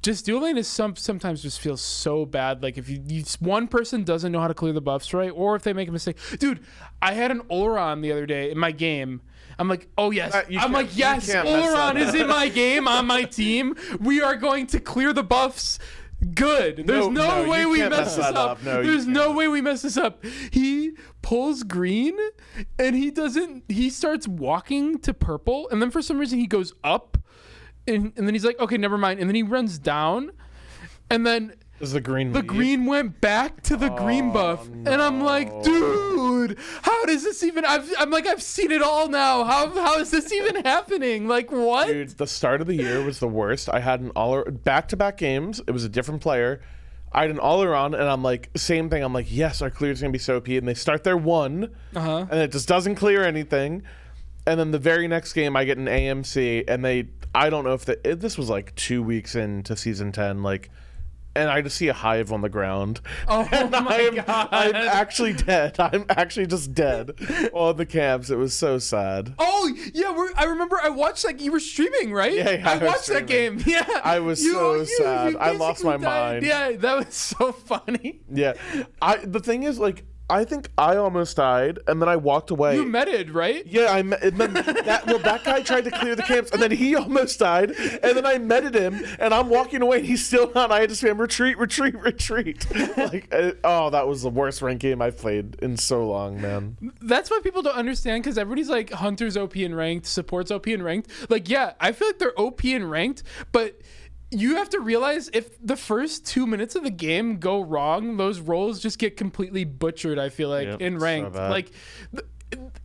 just dual lane is sometimes just feels so bad. Like, if one person doesn't know how to clear the buffs right, or if they make a mistake. Dude, I had an Oleron the other day in my game. I'm like, oh yes. I'm like, yes, Oleron is in my game on my team. We are going to clear the buffs. Good. There's no way we mess this up. There's no way we mess this up. He pulls green and he starts walking to purple, and then for some reason he goes up and then he's like, okay, never mind. And then he runs down, and then the green went back to the green buff. No. And I'm like, dude, how does this even I'm like, I've seen it all now. How is this even happening? Like, what? Dude, the start of the year was the worst. I had back-to-back games. It was a different player. I had an Oleron, and I'm like, same thing. I'm like, yes, our clear's gonna be so OP. And they start their 1, and it just doesn't clear anything. And then the very next game, I get an AMC, and I don't know if this was like 2 weeks into season 10, like. And I just see a hive on the ground. Oh my god! I'm actually dead. I'm actually just dead on the camps. It was so sad. Oh yeah, I remember I watched, like, you were streaming, right? Yeah, I watched that game. Yeah, I was so sad. I lost my mind. Yeah, that was so funny. Yeah, the thing is, like, I think I almost died, and then I walked away. You meted, right? Yeah, and then that guy tried to clear the camps, and then he almost died, and then I meted him, and I'm walking away, and he's still not. I had to spam retreat. Like, that was the worst ranked game I've played in so long, man. That's why people don't understand, because everybody's like, Hunter's OP in ranked, support's OP in ranked. Like, yeah, I feel like they're OP in ranked, but you have to realize if the first 2 minutes of the game go wrong, those roles just get completely butchered. I feel like in ranked, so like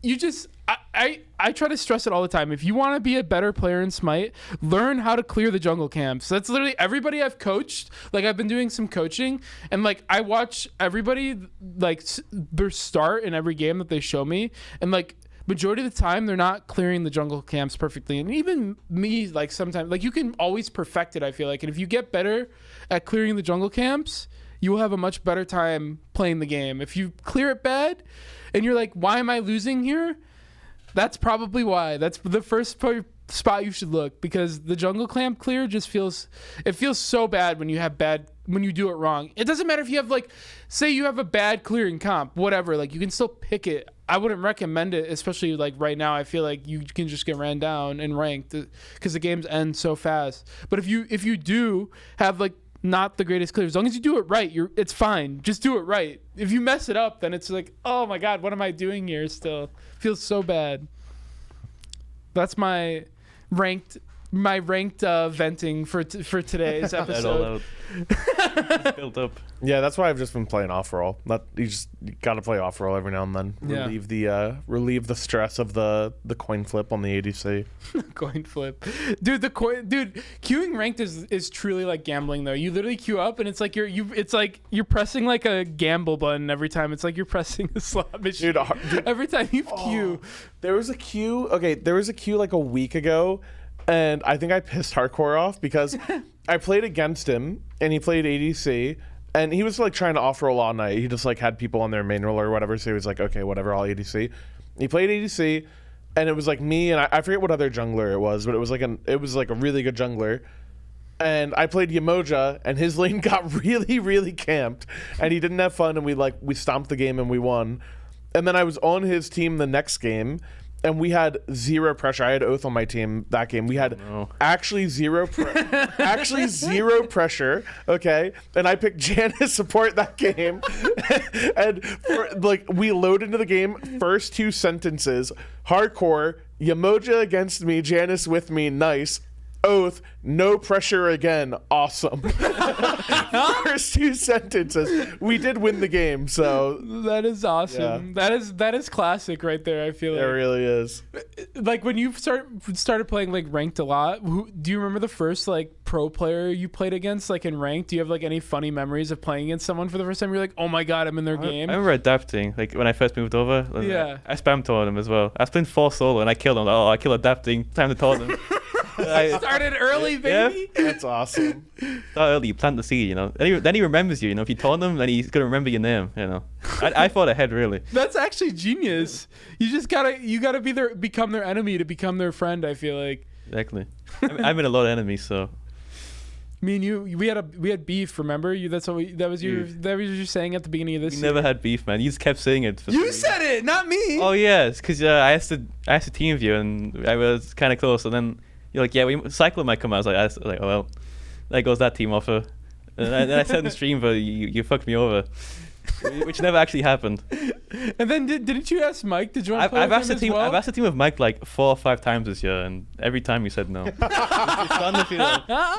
you just I try to stress it all the time. If you want to be a better player in Smite, learn how to clear the jungle camps. That's literally everybody I've coached. Like, I've been doing some coaching, and like I watch everybody like their start in every game that they show me, and like majority of the time they're not clearing the jungle camps perfectly. And even me, like sometimes, like you can always perfect it, I feel like. And if you get better at clearing the jungle camps, you will have a much better time playing the game. If you clear it bad and you're like, why am I losing here? That's probably why. That's the first spot you should look, because the jungle camp clear just feels so bad when you do it wrong. It doesn't matter if you have like, say you have a bad clearing comp, whatever, like you can still pick it. I wouldn't recommend it, especially like right now. I feel like you can just get ran down and ranked because the games end so fast. But if you do have like not the greatest clear, as long as you do it right, it's fine. Just do it right. If you mess it up, then it's like, oh my god, what am I doing here? Still feels so bad. That's my ranked venting for today's episode. It's built up. Yeah, that's why I've just been playing off roll. You got to play off roll every now and then. Yeah. Relieve the stress of the coin flip on the ADC. Coin flip, dude. Queuing ranked is truly like gambling though. You literally queue up and it's like you're pressing like a gamble button every time. It's like you're pressing a slot machine. Dude, every time you queue. There was a queue. Okay, there was a queue like a week ago, and I think I pissed hardcore off because I played against him and he played ADC. And he was like trying to off roll all night. He just like had people on their main roll or whatever. So he was like, okay, whatever, I'll ADC. He played ADC, and it was like me and I forget what other jungler it was, but it was like a really good jungler. And I played Yamoja, and his lane got really, really camped, and he didn't have fun. And we stomped the game and we won. And then I was on his team the next game, and we had zero pressure. I had Oath on my team that game. We had actually zero pressure, okay? And I picked Janice support that game. And we load into the game, first two sentences, hardcore, Yamoja against me, Janice with me, nice. Oath, no pressure again, awesome. First two sentences. We did win the game, so that is awesome. Yeah. That is classic right there, I feel like. It really is. Like when you started playing like ranked a lot, do you remember the first like pro player you played against like in ranked? Do you have like any funny memories of playing against someone for the first time? You're like, oh my god, I'm in their game. I remember adapting, like when I first moved over. Yeah. I spam taught him as well. I was playing 4 solo and I killed him. Oh, I kill adapting. Time to taunt him. I started early, baby. Yeah, that's awesome. Start early, you plant the seed, you know. Then he remembers you, you know. If you taunt him, then he's gonna remember your name, you know. I thought ahead, really. That's actually genius. You just gotta become their enemy to become their friend. I feel like. Exactly. I'm in a lot of enemies, so. Me and you, we had beef. Remember you? That was you saying at the beginning of this. We never had beef, man. You just kept saying it. You said it, not me. Oh yeah, because I asked to team with you, and I was kind of close, and then. You're like, yeah, Cyclone might come out. I was like, oh, well, there goes that team offer. And I said in the stream, but you fucked me over, which never actually happened. And then didn't you ask Mike? Did you want to play with him as well? I've asked the team with Mike like 4 or 5 times this year, and every time you said no. It's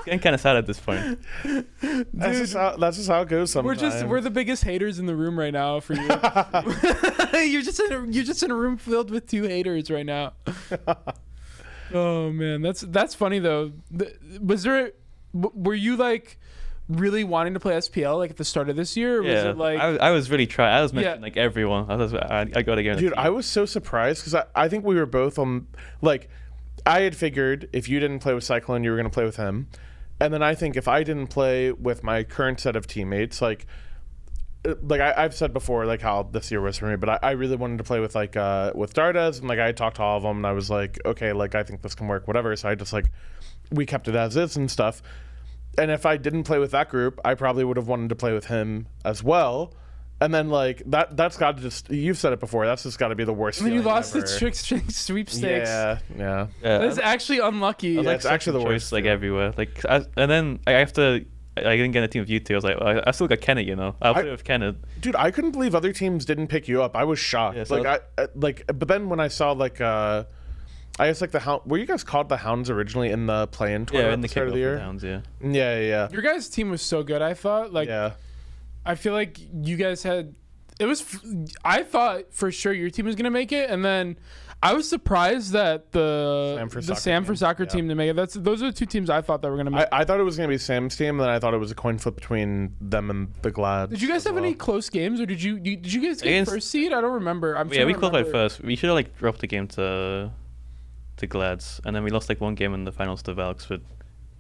getting kind of sad at this point. That's just how it goes sometimes. We're the biggest haters in the room right now for you. You're just in a room filled with 2 haters right now. Oh man, that's funny though. Were you like really wanting to play SPL like at the start of this year? Or was it like I was really trying. I was mentioning like everyone. I gotta get. Dude, I was so surprised because I think we were both on like. I had figured if you didn't play with Cyclone, you were gonna play with him, and then I think if I didn't play with my current set of teammates, like I've said before, like how this year was for me, but I really wanted to play with like with Dardas, and like I talked to all of them, and I was like, okay, like I think this can work, whatever. So I just like we kept it as is and stuff. And if I didn't play with that group, I probably would have wanted to play with him as well. And then like that's got to just you've said it before. That's just got to be the worst. I mean, you lost ever. the trick sweepstakes. Yeah. That's actually unlucky. Yeah, it's actually the worst. Like everywhere. Like and then I didn't get a team of you two. I was like, well, I still got Kenneth, you know. I'll play with Kenneth. Dude, I couldn't believe other teams didn't pick you up. I was shocked. Yeah, so but then when I saw like I guess like the Hound, were you guys called the Hounds originally in the play-in tournament? Yeah, in the start of the year. Hounds, yeah. Yeah. Your guys' team was so good. I thought like. Yeah. I feel like you guys had. I thought for sure your team was gonna make it, and then I was surprised that the Sam for Soccer team to make it. Those are the two teams I thought that were gonna make. I thought it was gonna be Sam's team, and then I thought it was a coin flip between them and the Glad. Did you guys have any close games, or did you guys get first seed? I don't remember. We qualified first. We should have like dropped the game to Glads, and then we lost like one game in the finals to Valks, but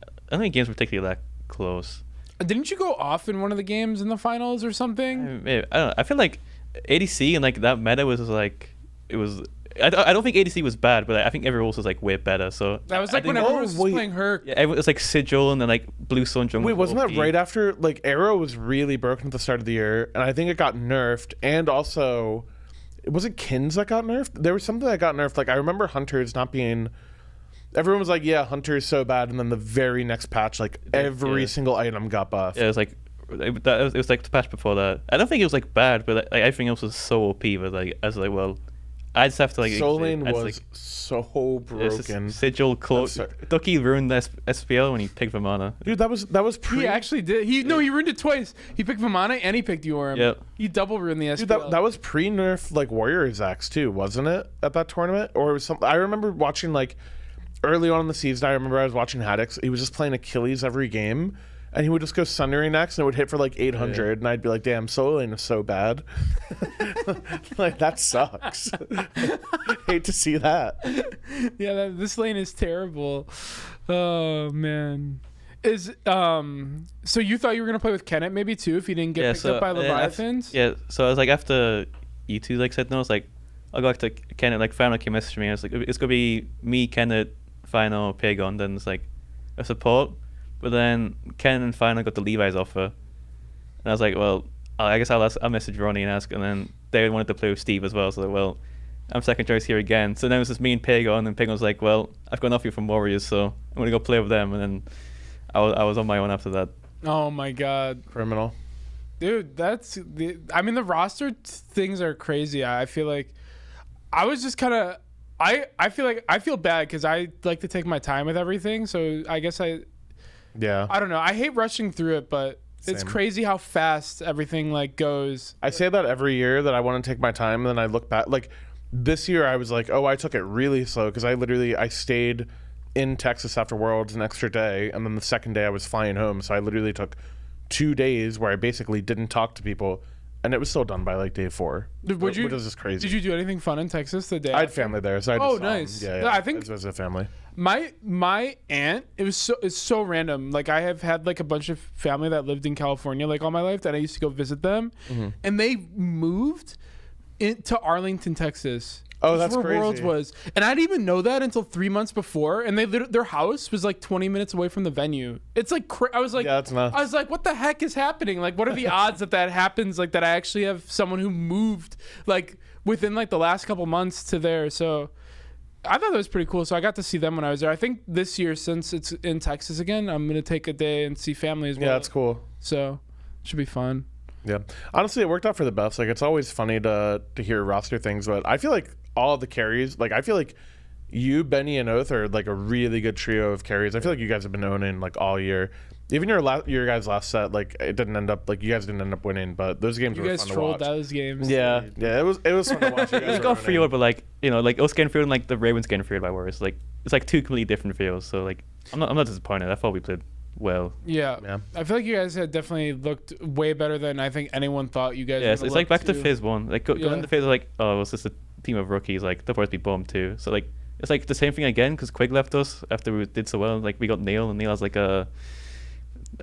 I don't think games were particularly that close. Didn't you go off in one of the games in the finals or something? Maybe, I don't know. I feel like ADC and like that meta was like it was. I don't think ADC was bad, but I think everyone else was like way better. So that was like when everyone was playing her. Yeah, everyone was like Sigil and then like Blue Sun jungle. Wait, wasn't that right after like Arrow was really broken at the start of the year, and I think it got nerfed, and also was it Kins that got nerfed? There was something that got nerfed. Like I remember Hunters not being. Everyone was like, "Yeah, Hunter's so bad," and then the very next patch, like every single item got buffed. Yeah, it was like it was like the patch before that. I don't think it was like bad, but like everything else was so OP. But like I was like, well. I just have to like. Soul Lane was like, so broken. Sigil Ducky ruined the SPL when he picked Vamana. Dude, that was pre. He actually did. He ruined it twice. He picked Vamana and he picked Yoram. Yeah. He double ruined the SPL. Dude, that was pre nerf like Warriors Axe too, wasn't it? At that tournament, or it was something. I remember watching like early on in the season. I remember I was watching Haddix. He was just playing Achilles every game. And he would just go Sundering next, and it would hit for like 800, and I'd be like, "Damn, Soul Lane is so bad." Like that sucks. Hate to see that. Yeah, this lane is terrible. Oh man. So you thought you were gonna play with Kenneth maybe too if he didn't get picked up by Leviathans? Yeah. So I was like after you two like said no, I was like I'll go back to Kenneth. Like final came message me. I was like it's gonna be me, Kenneth, final, Pagon. Then it's like a support. But then Ken and Final got the Levi's offer, and I was like, well, I guess I'll message Ronnie and ask. And then they wanted to play with Steve as well, so like, well, I'm second choice here again. So then it was just me and Pagon, and Pagon was like, well, I've got an offer from Warriors, so I'm gonna go play with them. And then I was on my own after that. Oh my god, criminal, dude. The roster things are crazy. I feel like I was just kind of I feel bad because I like to take my time with everything. So I guess I don't know. I hate rushing through it, but it's crazy how fast everything like goes. I say that every year that I want to take my time, and then I look back. Like this year, I was like, oh, I took it really slow because I stayed in Texas after Worlds an extra day, and then the second day I was flying home. So I literally took 2 days where I basically didn't talk to people, and it was still done by like day 4. Which is just crazy. Did you do anything fun in Texas the day? I had family there, so I just nice. Yeah, I think it was a family. My aunt, it's so random. Like I have had like a bunch of family that lived in California like all my life that I used to go visit them, and they moved into Arlington, Texas. Oh, that's where crazy. Worlds was, and I didn't even know that until 3 months before. And their house was like 20 minutes away from the venue. It's like I was like, yeah, that's nuts. I was like, what the heck is happening? Like, what are the odds that happens? Like that I actually have someone who moved like within like the last couple months to there. So I thought that was pretty cool. So I got to see them when I was there. I think this year, since it's in Texas again, I'm gonna take a day and see family as well. Yeah, that's cool. So it should be fun. Yeah, honestly, it worked out for the best. Like it's always funny to hear roster things, but I feel like all of the carries, like I feel like you, Benny, and Oath are like a really good trio of carries. I feel like you guys have been owning like all year. Even your guys' last set, like it didn't end up like you guys didn't end up winning, but those games were fun to watch. You guys trolled those games. Yeah, it was fun to watch. It got free, but like like us getting free and like the Ravens getting free by Warriors, like it's like two completely different feels. So like I'm not disappointed. I thought we played well. Yeah. I feel like you guys had definitely looked way better than I think anyone thought you guys. Yeah, it's like back to phase 1. Like going into phase like, oh, it was just a team of rookies. Like they'll probably be bummed too. So like it's like the same thing again because Quig left us after we did so well. Like we got Neil, and Neil has like a.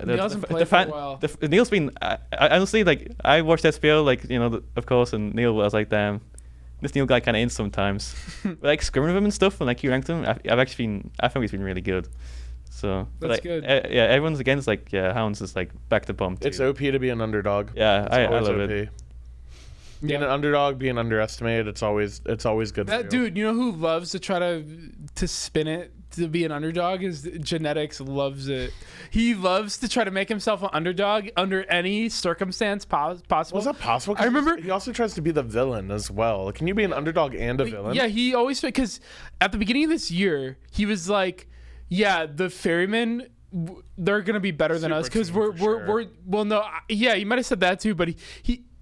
Neil hasn't played for a while. Neil's been. I honestly like. I watched SPL like of course, and Neil was like, damn, this Neil guy kind of in sometimes. But, like scrimming with him and stuff, and like you ranked him. I think he's been really good. So that's good. Yeah, everyone's against like Hounds is like back to bump. It's OP to be an underdog. Yeah, I love OP. It. Being an underdog, being underestimated, it's always good. That dude, you know who loves to try to spin it to be an underdog is Genetics. Loves it. He loves to try to make himself an underdog under any circumstance possible. Was that possible? I remember he also tries to be the villain as well. Can you be an underdog and a villain? Yeah, he always, because at the beginning of this year, he was like, yeah, the ferrymen, they're gonna be better than us because we're well, no, yeah, he might have said that too, but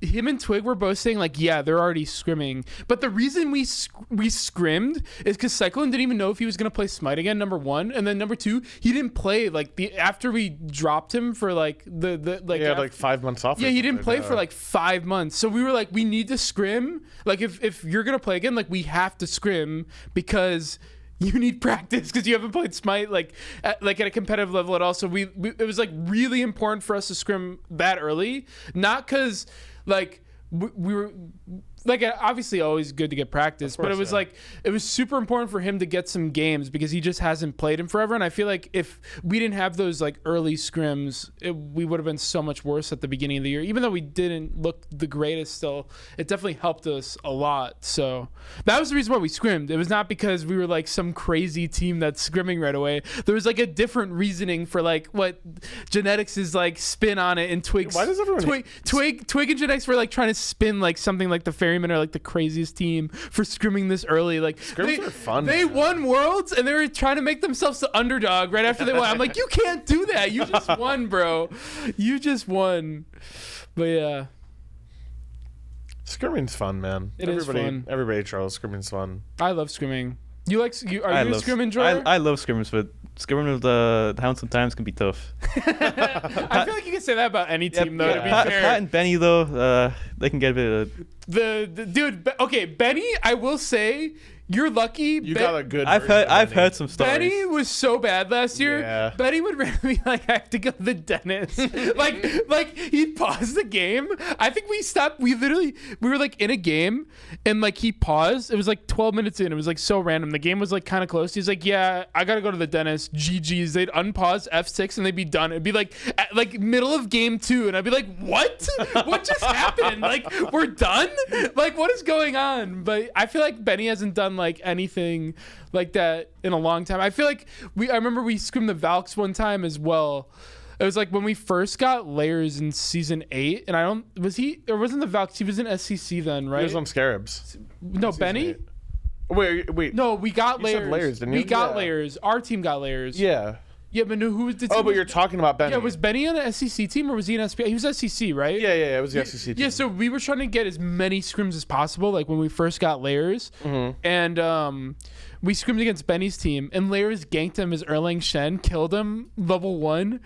him and Twig were both saying like, yeah, they're already scrimming. But the reason we scrimmed is because Cyclone didn't even know if he was gonna play Smite again. Number one, and then number two, he didn't play like after we dropped him for like like 5 months off. Yeah, he didn't play for like 5 months. So we were like, we need to scrim. Like if you're gonna play again, like we have to scrim because you need practice because you haven't played Smite like at a competitive level at all. So we it was like really important for us to scrim that early, not because like we were like obviously always good to get practice, but it was like it was super important for him to get some games because he just hasn't played in forever. And I feel like if we didn't have those like early scrims, we would have been so much worse at the beginning of the year. Even though we didn't look the greatest, still it definitely helped us a lot. So that was the reason why we scrimmed. It was not because we were like some crazy team that's scrimming right away. There was like a different reasoning for like what Genetics is like spin on it, and Twig's Why does everyone Twig and Genetics were like trying to spin like something like the Ferrymen are like the craziest team for scrimming this early. Like scrims are fun. They won Worlds and they were trying to make themselves the underdog right after they won. I'm like, you can't do that. You just won, bro. You just won. But yeah, scrimming's fun, man. Is fun. Everybody tries. Scrimming's fun. I love scrimming. Are you a scrim enjoyer? I love scrims, but scrimming with the Hound sometimes can be tough. I feel like you can say that about any team, though. To be fair. Pat and Benny, though, they can get a bit of... The dude, okay, Benny, I will say, you're lucky. You got a good. I've heard some stories. Benny was so bad last year. Yeah. Benny would randomly like have to go to the dentist. like he'd pause the game. I think we stopped. We were like in a game and like he paused. It was like 12 minutes in. It was like so random. The game was like kind of close. He's like, yeah, I gotta go to the dentist. GG's. They'd unpause F6 and they'd be done. It'd be like at middle of game 2, and I'd be like, what? What just happened? Like we're done? Like what is going on? But I feel like Benny hasn't done like anything like that in a long time. I feel like I remember we scrimmed the Valks one time as well. It was like when we first got Layers in season 8, and wasn't the Valks? He was in SCC then, right? He was on Scarabs. No, Benny. 8. Wait. No, we got You said Layers. Layers, didn't you? We got Layers. Our team got Layers. Yeah. Yeah, but who was the team? Oh, but you're talking about Benny. Yeah, was Benny on an SCC team or was he in SPL? He was SCC, right? Yeah, it was the SCC team. Yeah, so we were trying to get as many scrims as possible, like when we first got Layers. Mm-hmm. And we scrimmed against Benny's team, and Layers ganked him as Erlang Shen, killed him, level 1.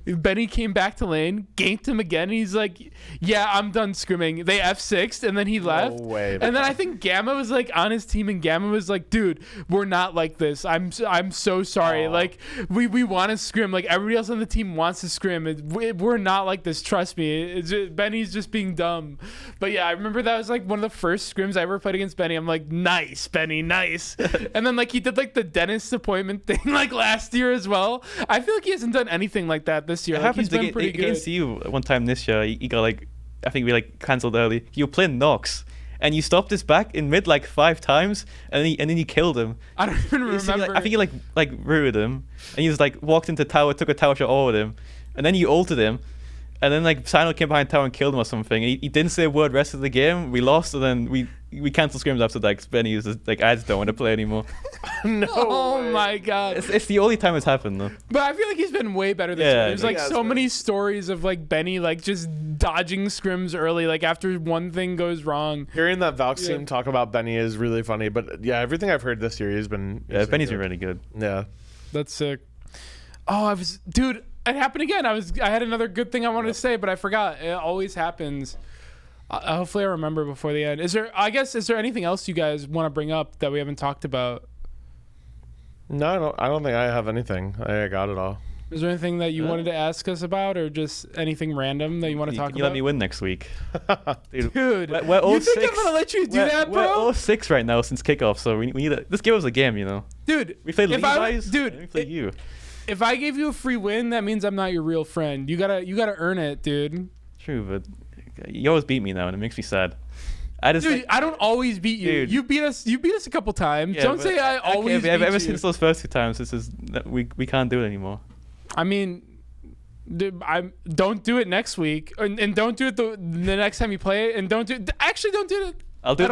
Benny came back to lane, ganked him again, and he's like, yeah, I'm done scrimming. They F6'd, and then he left. No way. And then I think Gamma was like on his team, and Gamma was like, dude, we're not like this. I'm so sorry. Aww. Like, we want to scrim. Like, everybody else on the team wants to scrim. We're not like this. Trust me. Benny's just being dumb. But yeah, I remember that was like one of the first scrims I ever played against Benny. I'm like, nice, Benny, nice. And then like he did like the dentist appointment thing like last year as well. I feel like he hasn't done anything like that this year. It like, happened he's been pretty good. against you one time this year. He got like, I think we like cancelled early. You were playing Nox, and you stopped his back in mid like 5 times, and then you killed him. I don't even remember. I think you like rooted him, and he just like walked into tower, took a tower shot over him, and then you ulted him. And then like Sino came behind tower and killed him or something. And he didn't say a word rest of the game. We lost, and then we canceled scrims after that. Cause Benny was just, like, I just don't want to play anymore. No. Oh my god. It's the only time it's happened though. But I feel like he's been way better this year. There's like so many stories of like Benny like just dodging scrims early, like after one thing goes wrong. Hearing that Valks team talk about Benny is really funny. But yeah, everything I've heard this year has been. Yeah, Benny's been really good. Yeah. That's sick. Oh, dude. It happened again. I had another good thing I wanted to say, but I forgot. It always happens. Hopefully I remember before the end. Is there anything else you guys want to bring up that we haven't talked about? No, I don't think I have anything. I got it all. Is there anything that you wanted to ask us about, or just anything random that you want to talk about? You let me win next week. Dude, we're all you think 6. I'm going to let you do that, bro? We're all 6 right now since kickoff, so we need this game was a game, you know. Dude, we played Levi's, and we played you. If I gave you a free win, that means I'm not your real friend. You gotta earn it, dude. True, but you always beat me now, and it makes me sad. I don't always beat you. Dude. You beat us a couple times. Yeah, don't say I always beat ever you. since those first 2 times, we can't do it anymore. I mean, dude, don't do it next week, and don't do it the next time you play it, and don't do it. Actually, don't do it. I'll do it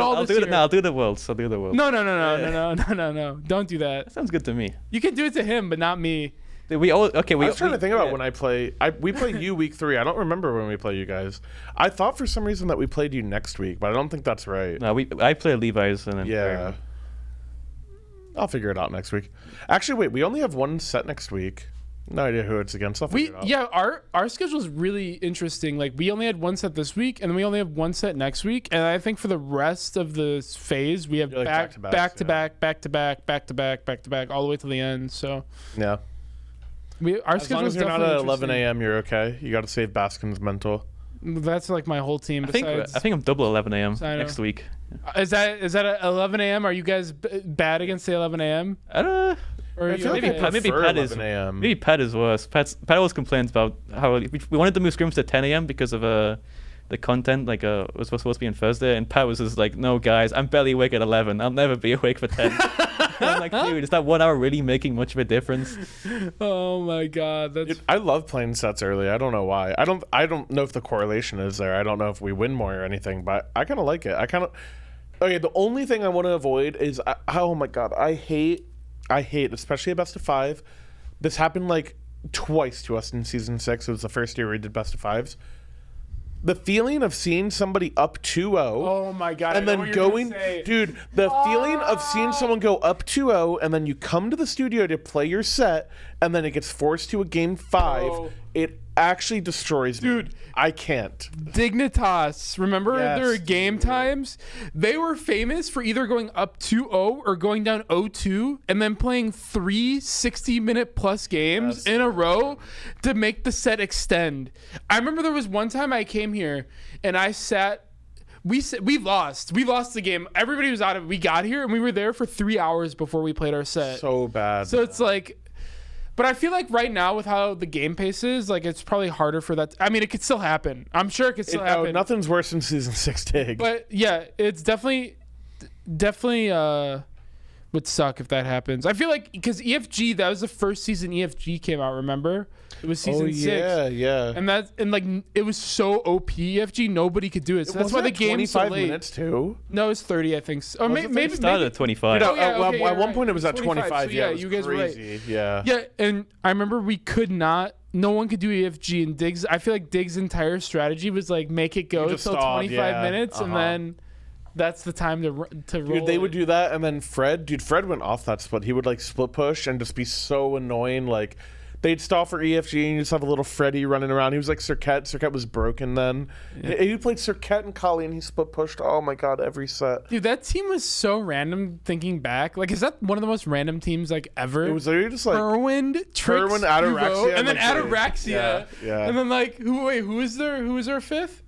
now. I'll do the Worlds. No. Don't do that. That sounds good to me. You can do it to him, but not me. We all okay. I was trying to think about when I play. We play you week 3. I don't remember when we play you guys. I thought for some reason that we played you next week, but I don't think that's right. No, I play Levi's and then Yeah. I'll figure it out next week. Actually, wait. We only have one set next week. No idea who it's against. I'll figure it out. Our schedule is really interesting. Like we only had one set this week, and then we only have one set next week. And I think for the rest of the phase, we have back to back, all the way to the end. So yeah, our as long as you're not at 11 a.m., you're okay. You got to save Baskin's mental. That's like my whole team. I think I'm double 11 a.m. next week. Is that at 11 a.m.? Are you guys bad against the 11 a.m.? I don't know. Or maybe Pat is worse. Pat always complains about how we wanted to move scrims to 10 a.m. because of the content was supposed to be on Thursday, and Pat was just like, no guys, I'm barely awake at 11. I'll never be awake for 10. I'm like, dude, is that 1 hour really making much of a difference? Oh my god, Dude, I love playing sets early. I don't know why. I don't know if the correlation is there. I don't know if we win more or anything, but I kind of like it. Okay, the only thing I want to avoid is oh my god, I hate especially a best of 5. This happened like twice to us in season 6. It was the first year we did best of 5s. The feeling of seeing somebody up 2-0. Oh my god! And then feeling of seeing someone go up 2-0, and then you come to the studio to play your set, and then it gets forced to a game 5. It actually destroys me. Dude, I can't. Dignitas, remember their game times? They were famous for either going up 2-0 or going down 0-2 and then playing 3 60-minute plus games in a row to make the set extend. I remember there was one time I came here and I sat. We lost the game. Everybody was out of it. We got here and we were there for 3 hours before we played our set. So bad. So it's like. But I feel like right now with how the game pace is, like it's probably harder for that. I mean, it could still happen. I'm sure it could still happen. Nothing's worse than season 6 dig. But yeah, it's definitely would suck if that happens. I feel like because EFG, that was the first season EFG came out. Remember, it was season 6. Yeah. And like it was so OP EFG, nobody could do it. So that's why the game's so 25 late. minutes too. No, it's 30, I think. Or maybe started at 25. At one point it was at 25. So yeah, you guys crazy. were right. Yeah. Yeah, and I remember we could not. No one could do EFG, and Diggs. I feel like Diggs' entire strategy was like make it go till 25 minutes, and then. That's the time to roll. Dude, they would do that, and then Fred went off that split. He would like split push and just be so annoying. Like they'd stall for EFG, and you just have a little Freddy running around. He was like Circuit. Circuit was broken then. Yeah. He played Circuit and Kali, and he split pushed. Oh my god, every set. Dude, that team was so random. Thinking back, like, is that one of the most random teams like ever? It was literally just like Herwind, Ataraxia, and then Ataraxia. Yeah. And then like who was their fifth?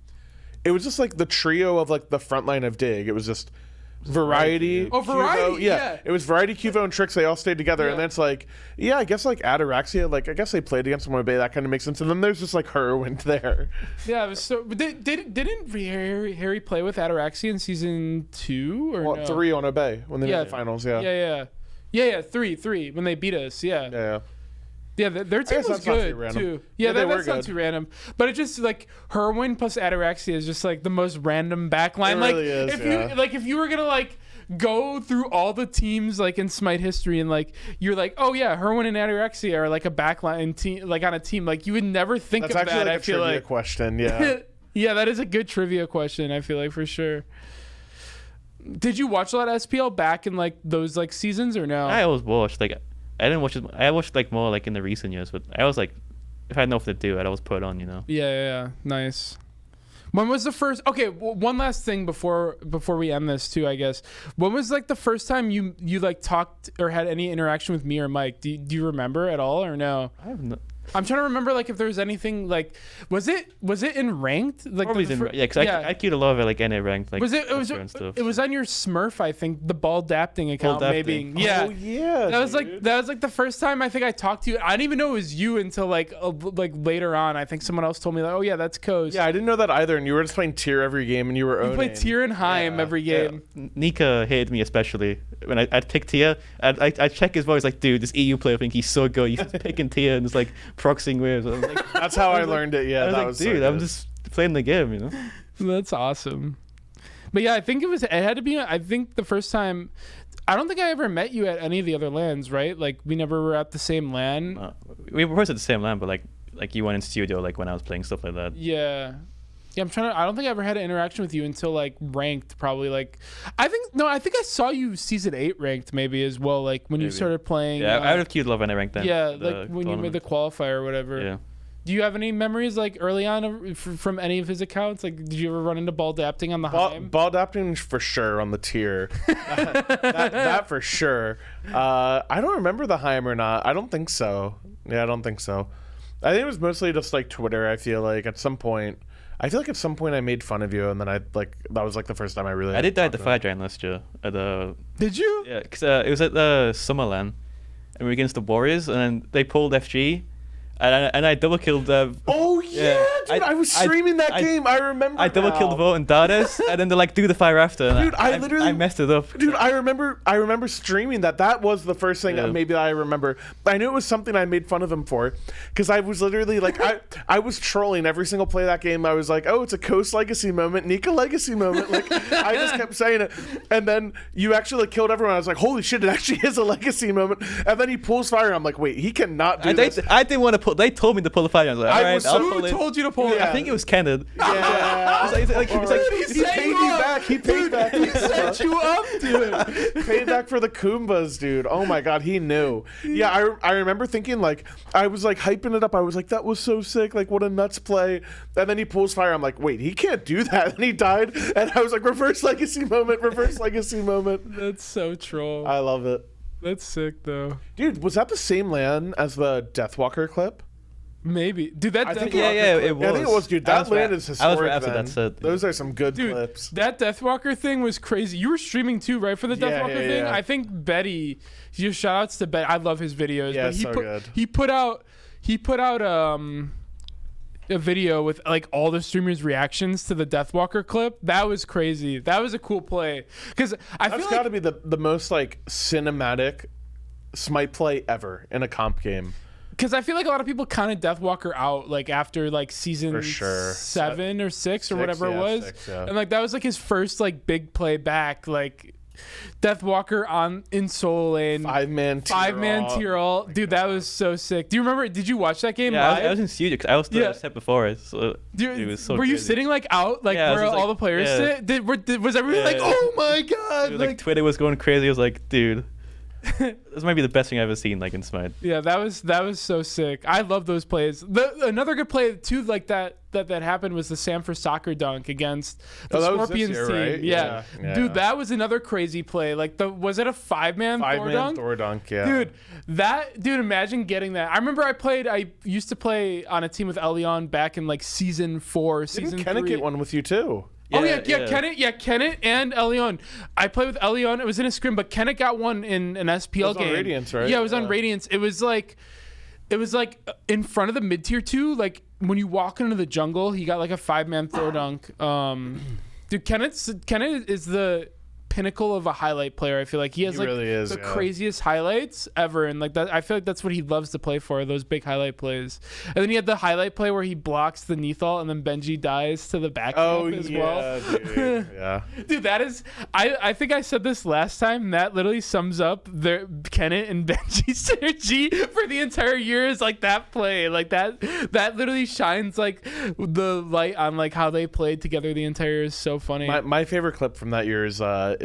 It was just like the trio of like the front line of Dig. It was just Variety. Oh, Variety. Yeah. It was Variety, Cuvo, and Trix. They all stayed together. And then it's like, I guess like Ataraxia, like I guess they played against Moy Bay. That kind of makes sense. And then there's just like Herwind there. Yeah, it was so. Didn't Harry play with Ataraxia in season 2 or no? 3 on Obey when they made the finals? Yeah. 3 when they beat us. Yeah. Yeah, their team was good too. Yeah, that's not too random. But it just like Herwind plus Ataraxia is just like the most random backline. It like really is, if you were gonna like go through all the teams like in Smite history and like you're like, oh yeah, Herwind and Ataraxia are like a backline team, like on a team. Like you would never think that's of actually that. Like I feel like question. Yeah. Yeah, that is a good trivia question. I feel like for sure. Did you watch a lot of SPL back in like those like seasons or no? I always watched like. I didn't watch it. I watched like more like in the recent years, but I was like, if I had nothing to do, I'd always put it on, you know. Yeah. Nice. When was the first? Okay, one last thing before we end this too, I guess. When was like the first time you like talked or had any interaction with me or Mike? Do you remember at all or no? I have no. I'm trying to remember like if there was anything like was it in ranked like probably because I queued a lot of it like NA ranked like it was on your Smurf, I think, the Ball Dapting account maybe. Yeah. Oh yeah. That was like the first time I think I talked to you. I didn't even know it was you until like later on. I think someone else told me like, oh yeah, that's Coast. Yeah, I didn't know that either. And you were just playing Tier every game, and you played Tier and Heim every game. Yeah. Nika hated me especially when I'd pick Tier. I'd check his voice like, dude, this EU player think he's so good. He's picking Tier and it's like proxying waves. Like, that's how I learned it. Yeah, I was like, dude, I'm just playing the game, you know. That's awesome. But yeah, I think it had to be. I think the first time. I don't think I ever met you at any of the other LANs, right? Like we never were at the same LAN. we were posted the same LAN, but like you went in studio like when I was playing stuff like that. Yeah. Yeah, I'm trying to. I don't think I ever had an interaction with you until like ranked. Probably like, I think I saw you season 8 ranked maybe as well. Like when you started playing. Yeah, I would have queued love when I ranked then. Yeah, like when you made the qualifier or whatever. Yeah. Do you have any memories like early on from any of his accounts? Like, did you ever run into ball adapting on the Heim? Ball adapting for sure on the tier. that for sure. I don't remember the Heim or not. I don't think so. Yeah, I don't think so. I think it was mostly just like Twitter. I feel like at some point I made fun of you, and then that was like the first time I really. I did die at the Fire Giant last year. Did you? Yeah, because it was at the Summer LAN, and we were against the Warriors, and then they pulled FG. And I double killed. Oh yeah, dude! I was streaming that game. I remember. I double killed Vote and Dardus, and then they like do the fire after. Dude, I messed it up. Dude, I remember streaming that. That was the first thing maybe I remember. I knew it was something I made fun of him for, because I was literally like I was trolling every single play of that game. I was like, oh, it's a Coast Legacy moment, Nika Legacy moment. Like I just kept saying it, and then you actually like killed everyone. I was like, holy shit, it actually is a Legacy moment. And then he pulls fire. And I'm like, wait, he cannot do this. I didn't want to pull. They told me to pull the fire. I was like, all right, I'll pull it. Who told you to pull it? I think it was Kenneth. Yeah. He paid me back. He paid back. He set you up, dude. Paid back for the Koombas, dude. Oh my god, he knew. Yeah, I remember thinking like I was like hyping it up. I was like, that was so sick. Like what a nuts play. And then he pulls fire. I'm like, wait, he can't do that. And he died. And I was like, reverse legacy moment. Reverse legacy moment. That's so troll. I love it. That's sick though. Dude, was that the same LAN as the Deathwalker clip? Maybe, dude. I think it was. Yeah, I think it was, dude. That LAN is historic. I was after that set. Those are some good dude, clips. That Deathwalker thing was crazy. You were streaming too, right? For the Deathwalker thing, I think Betty. Just shout outs to Betty. I love his videos. Yeah, but good. He put out a video with like all the streamers' reactions to the Deathwalker clip. That was crazy. That was a cool play because I feel that's got to be the most like cinematic Smite play ever in a comp game. Because I feel like a lot of people counted Deathwalker out like after like season 7 or 6 or whatever it was, 6, yeah. And like that was like his first like big play back, like Deathwalker in solo lane, 5-man tier all. Dude, that was so sick. Do you remember? Did you watch that game live? I was in studio because I was the set before it. So dude, it was so were crazy. you sitting like out like where all the players sit? Was everyone like, oh my god? Dude, like Twitter was going crazy. I was like, dude. This might be the best thing I've ever seen, like in Smite. Yeah, that was so sick. I love those plays. Another good play too, like that happened was the Sanford soccer dunk against the Scorpions team. Right? Yeah. Dude, that was another crazy play. Like was it a 5-man Thor dunk? Yeah, dude. Imagine getting that. I remember I used to play on a team with Elion back in like season 4, season 3. Didn't Kenneth get one with you too? Kenneth and Elion. I played with Elion. It was in a scrim, but Kenneth got one in an SPL game. On Radiance, right? Yeah, it was on Radiance. It was like in front of the mid tier 2. Like when you walk into the jungle, he got like a 5-man Thor dunk. Dude, Kenneth is the pinnacle of a highlight player. I feel like he has the craziest highlights ever, and like that, I feel like that's what he loves to play for, those big highlight plays. And then he had the highlight play where he blocks the Neathal and then Benji dies to the back as well. Dude. Yeah, dude, that is. I think I said this last time. That literally sums up their Kenneth and Benji synergy for the entire year. Is like that play, like that literally shines like the light on like how they played together the entire year. Is so funny. My favorite clip from that year is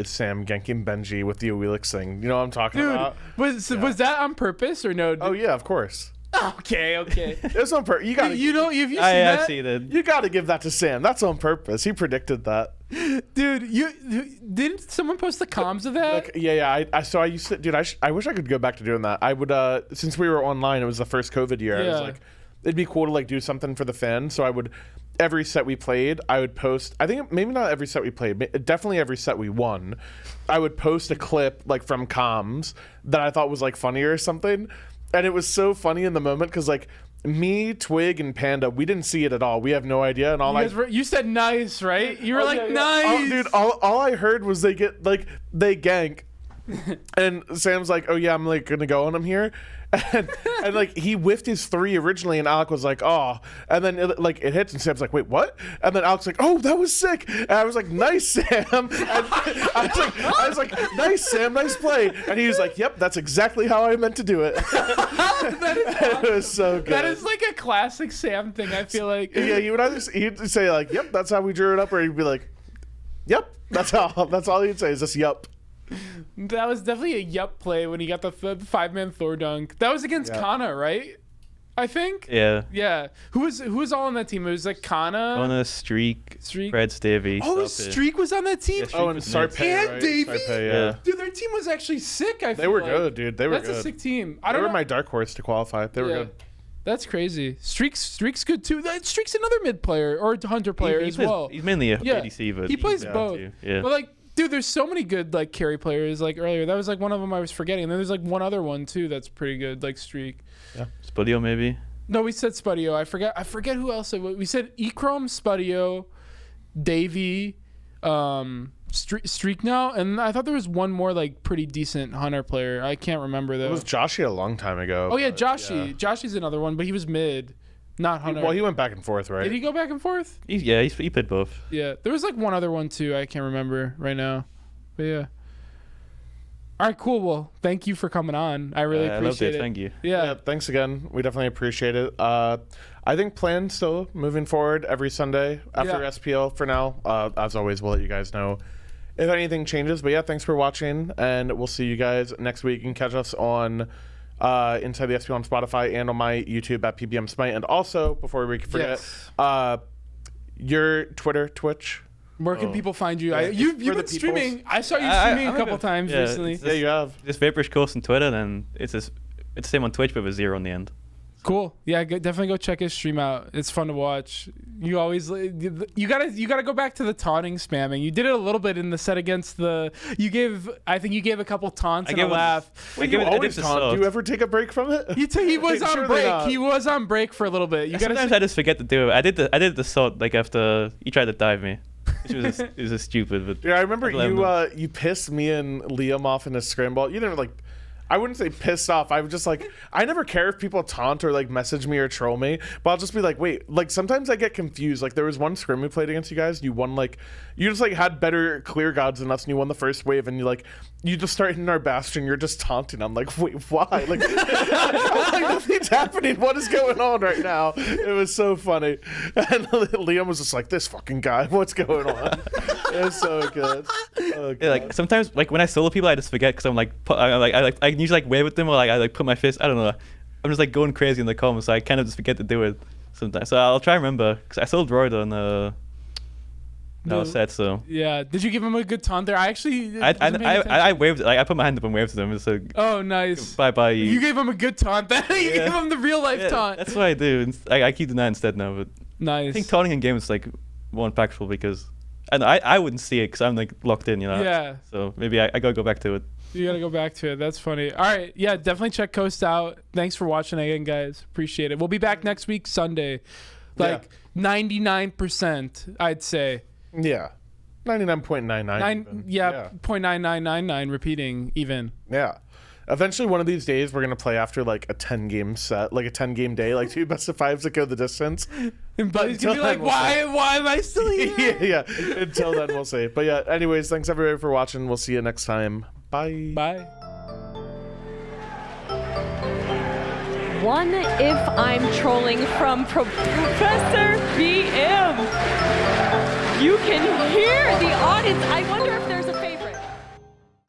Sam ganking Benji with the Awilix thing. You know what I'm talking about? Was that on purpose or no? Oh yeah, of course. Okay. It was on purpose. You got if you seen that? I've seen it. You got to give that to Sam. That's on purpose. He predicted that. Dude, didn't someone post the comms of that? Like, yeah. I used to, dude. I wish I could go back to doing that. I would. Since we were online, it was the first COVID year. I was like, it'd be cool to like do something for the fans. So I would. Every set we played, I would post. I think maybe not every set we played, definitely every set we won. I would post a clip like from comms that I thought was like funny or something, and it was so funny in the moment because like me, Twig, and Panda, we didn't see it at all. We have no idea, and you said nice, right? You were nice, dude. All I heard was they gank. And Sam's like, oh yeah, I'm like gonna go on him here. And like he whiffed his 3 originally, and Alec was like, oh, and then it hits, and Sam's like, wait, what? And then Alec's like, oh, that was sick. And I was like, nice, Sam. And I was like, nice, Sam, nice play. And he was like, yep, that's exactly how I meant to do it. That is awesome. It was so good. That is like a classic Sam thing. I feel like. Yeah, he'd say like, yep, that's how we drew it up, or he'd be like, yep, that's all he'd say is just yup. That was definitely a yup play when he got the 5-man Thor dunk. That was against Kana, right? I think. Yeah. Yeah. Who was all on that team? It was like Kana, Streak, Fred Davey. Oh, Streak was on that team. Yeah, and Sarpe, and right? Davey. Sarpe, Yeah. Dude, their team was actually sick. They were good, dude. They were That's good. a sick team. They were my dark horse to qualify. They were good. That's crazy. Streak's good too. Streak's another mid player or hunter player as well. He's mainly a ADC, but he plays both. Too. Yeah. But like, dude, there's so many good like carry players. Like earlier, that was like one of them I was forgetting. And then there's like one other one too that's pretty good, like Streak. Yeah, Spudio maybe. No, we said Spudio. I forget who else. We said Ekrom, Spudio, Davey, Streak now, and I thought there was one more like pretty decent hunter player. I can't remember though. It was Joshi a long time ago. Oh yeah, Joshi. Yeah. Joshi's another one, but he was mid, not hunter. Well, he went back and forth, right? Did he go back and forth? He played both. Yeah, there was like one other one too. I can't remember right now, but yeah. All right, cool. Well, thank you for coming on. I really appreciate it. Thank you. Yeah, thanks again. We definitely appreciate it. I think plan still moving forward every Sunday after SPL for now. As always, we'll let you guys know if anything changes. But yeah, thanks for watching, and we'll see you guys next week. You can catch us on Inside the SPL on Spotify and on my YouTube at PBM Smite. And also, before we forget, your Twitter, Twitch. Where can people find you? You've been streaming. I saw you streaming a couple times recently. Yeah, you have. Just VaporishCoast on Twitter, and it's the same on Twitch, but with 0 on the end. Cool. Yeah, definitely go check his stream out. It's fun to watch. You always you gotta go back to the taunting spamming. You did it a little bit in the set against the. I think you gave a couple taunts and a laugh. Wait, you always taunt. Do you ever take a break from it? He was on break. He was on break for a little bit. Sometimes I just forget to do it. I did the salt like after he tried to dive me. It was a stupid. But yeah, I remember you pissed me and Liam off in a scramble. You didn't I wouldn't say pissed off. I was just like, I never care if people taunt or like message me or troll me, but I'll just be like, wait, like sometimes I get confused. Like there was one scrim we played against you guys. You won you just had better clear gods than us, and you won the first wave, and you just start hitting our bastion. You're just taunting. I'm like, wait, why? Like, nothing's happening. What is going on right now? It was so funny. And Liam was just like, this fucking guy. What's going on? It was so good. Oh, yeah, like sometimes when I solo people, I just forget because I'm I usually wave at them or I put my fist. I don't know. I'm just going crazy in the comments, so I kind of just forget to do it sometimes. So I'll try to remember because I sold Royd on that was sad. So yeah, did you give him a good taunt there? I waved. I put my hand up and waved to them. So oh, nice. Bye. You gave him a good taunt. You gave him the real life taunt. That's what I do. I keep doing that instead now. But nice. I think taunting in games is more impactful because. And I wouldn't see it because I'm locked in, Yeah. So maybe I gotta go back to it. You gotta go back to it. That's funny. All right. Yeah, definitely check Coast out. Thanks for watching again, guys. Appreciate it. We'll be back next week, Sunday. 99%, I'd say. Yeah. 99.99. Yeah, 0.9999 repeating even. Yeah. Eventually, one of these days, we're going to play after a 10-game set, a 10-game day, 2 best-of-5s that go the distance. And Buddy's going to be like, why am I still here? yeah. Until then, we'll see. But yeah, anyways, thanks everybody for watching. We'll see you next time. Bye. Bye. One If I'm Trolling from Professor BM. You can hear the audience. I wonder if there's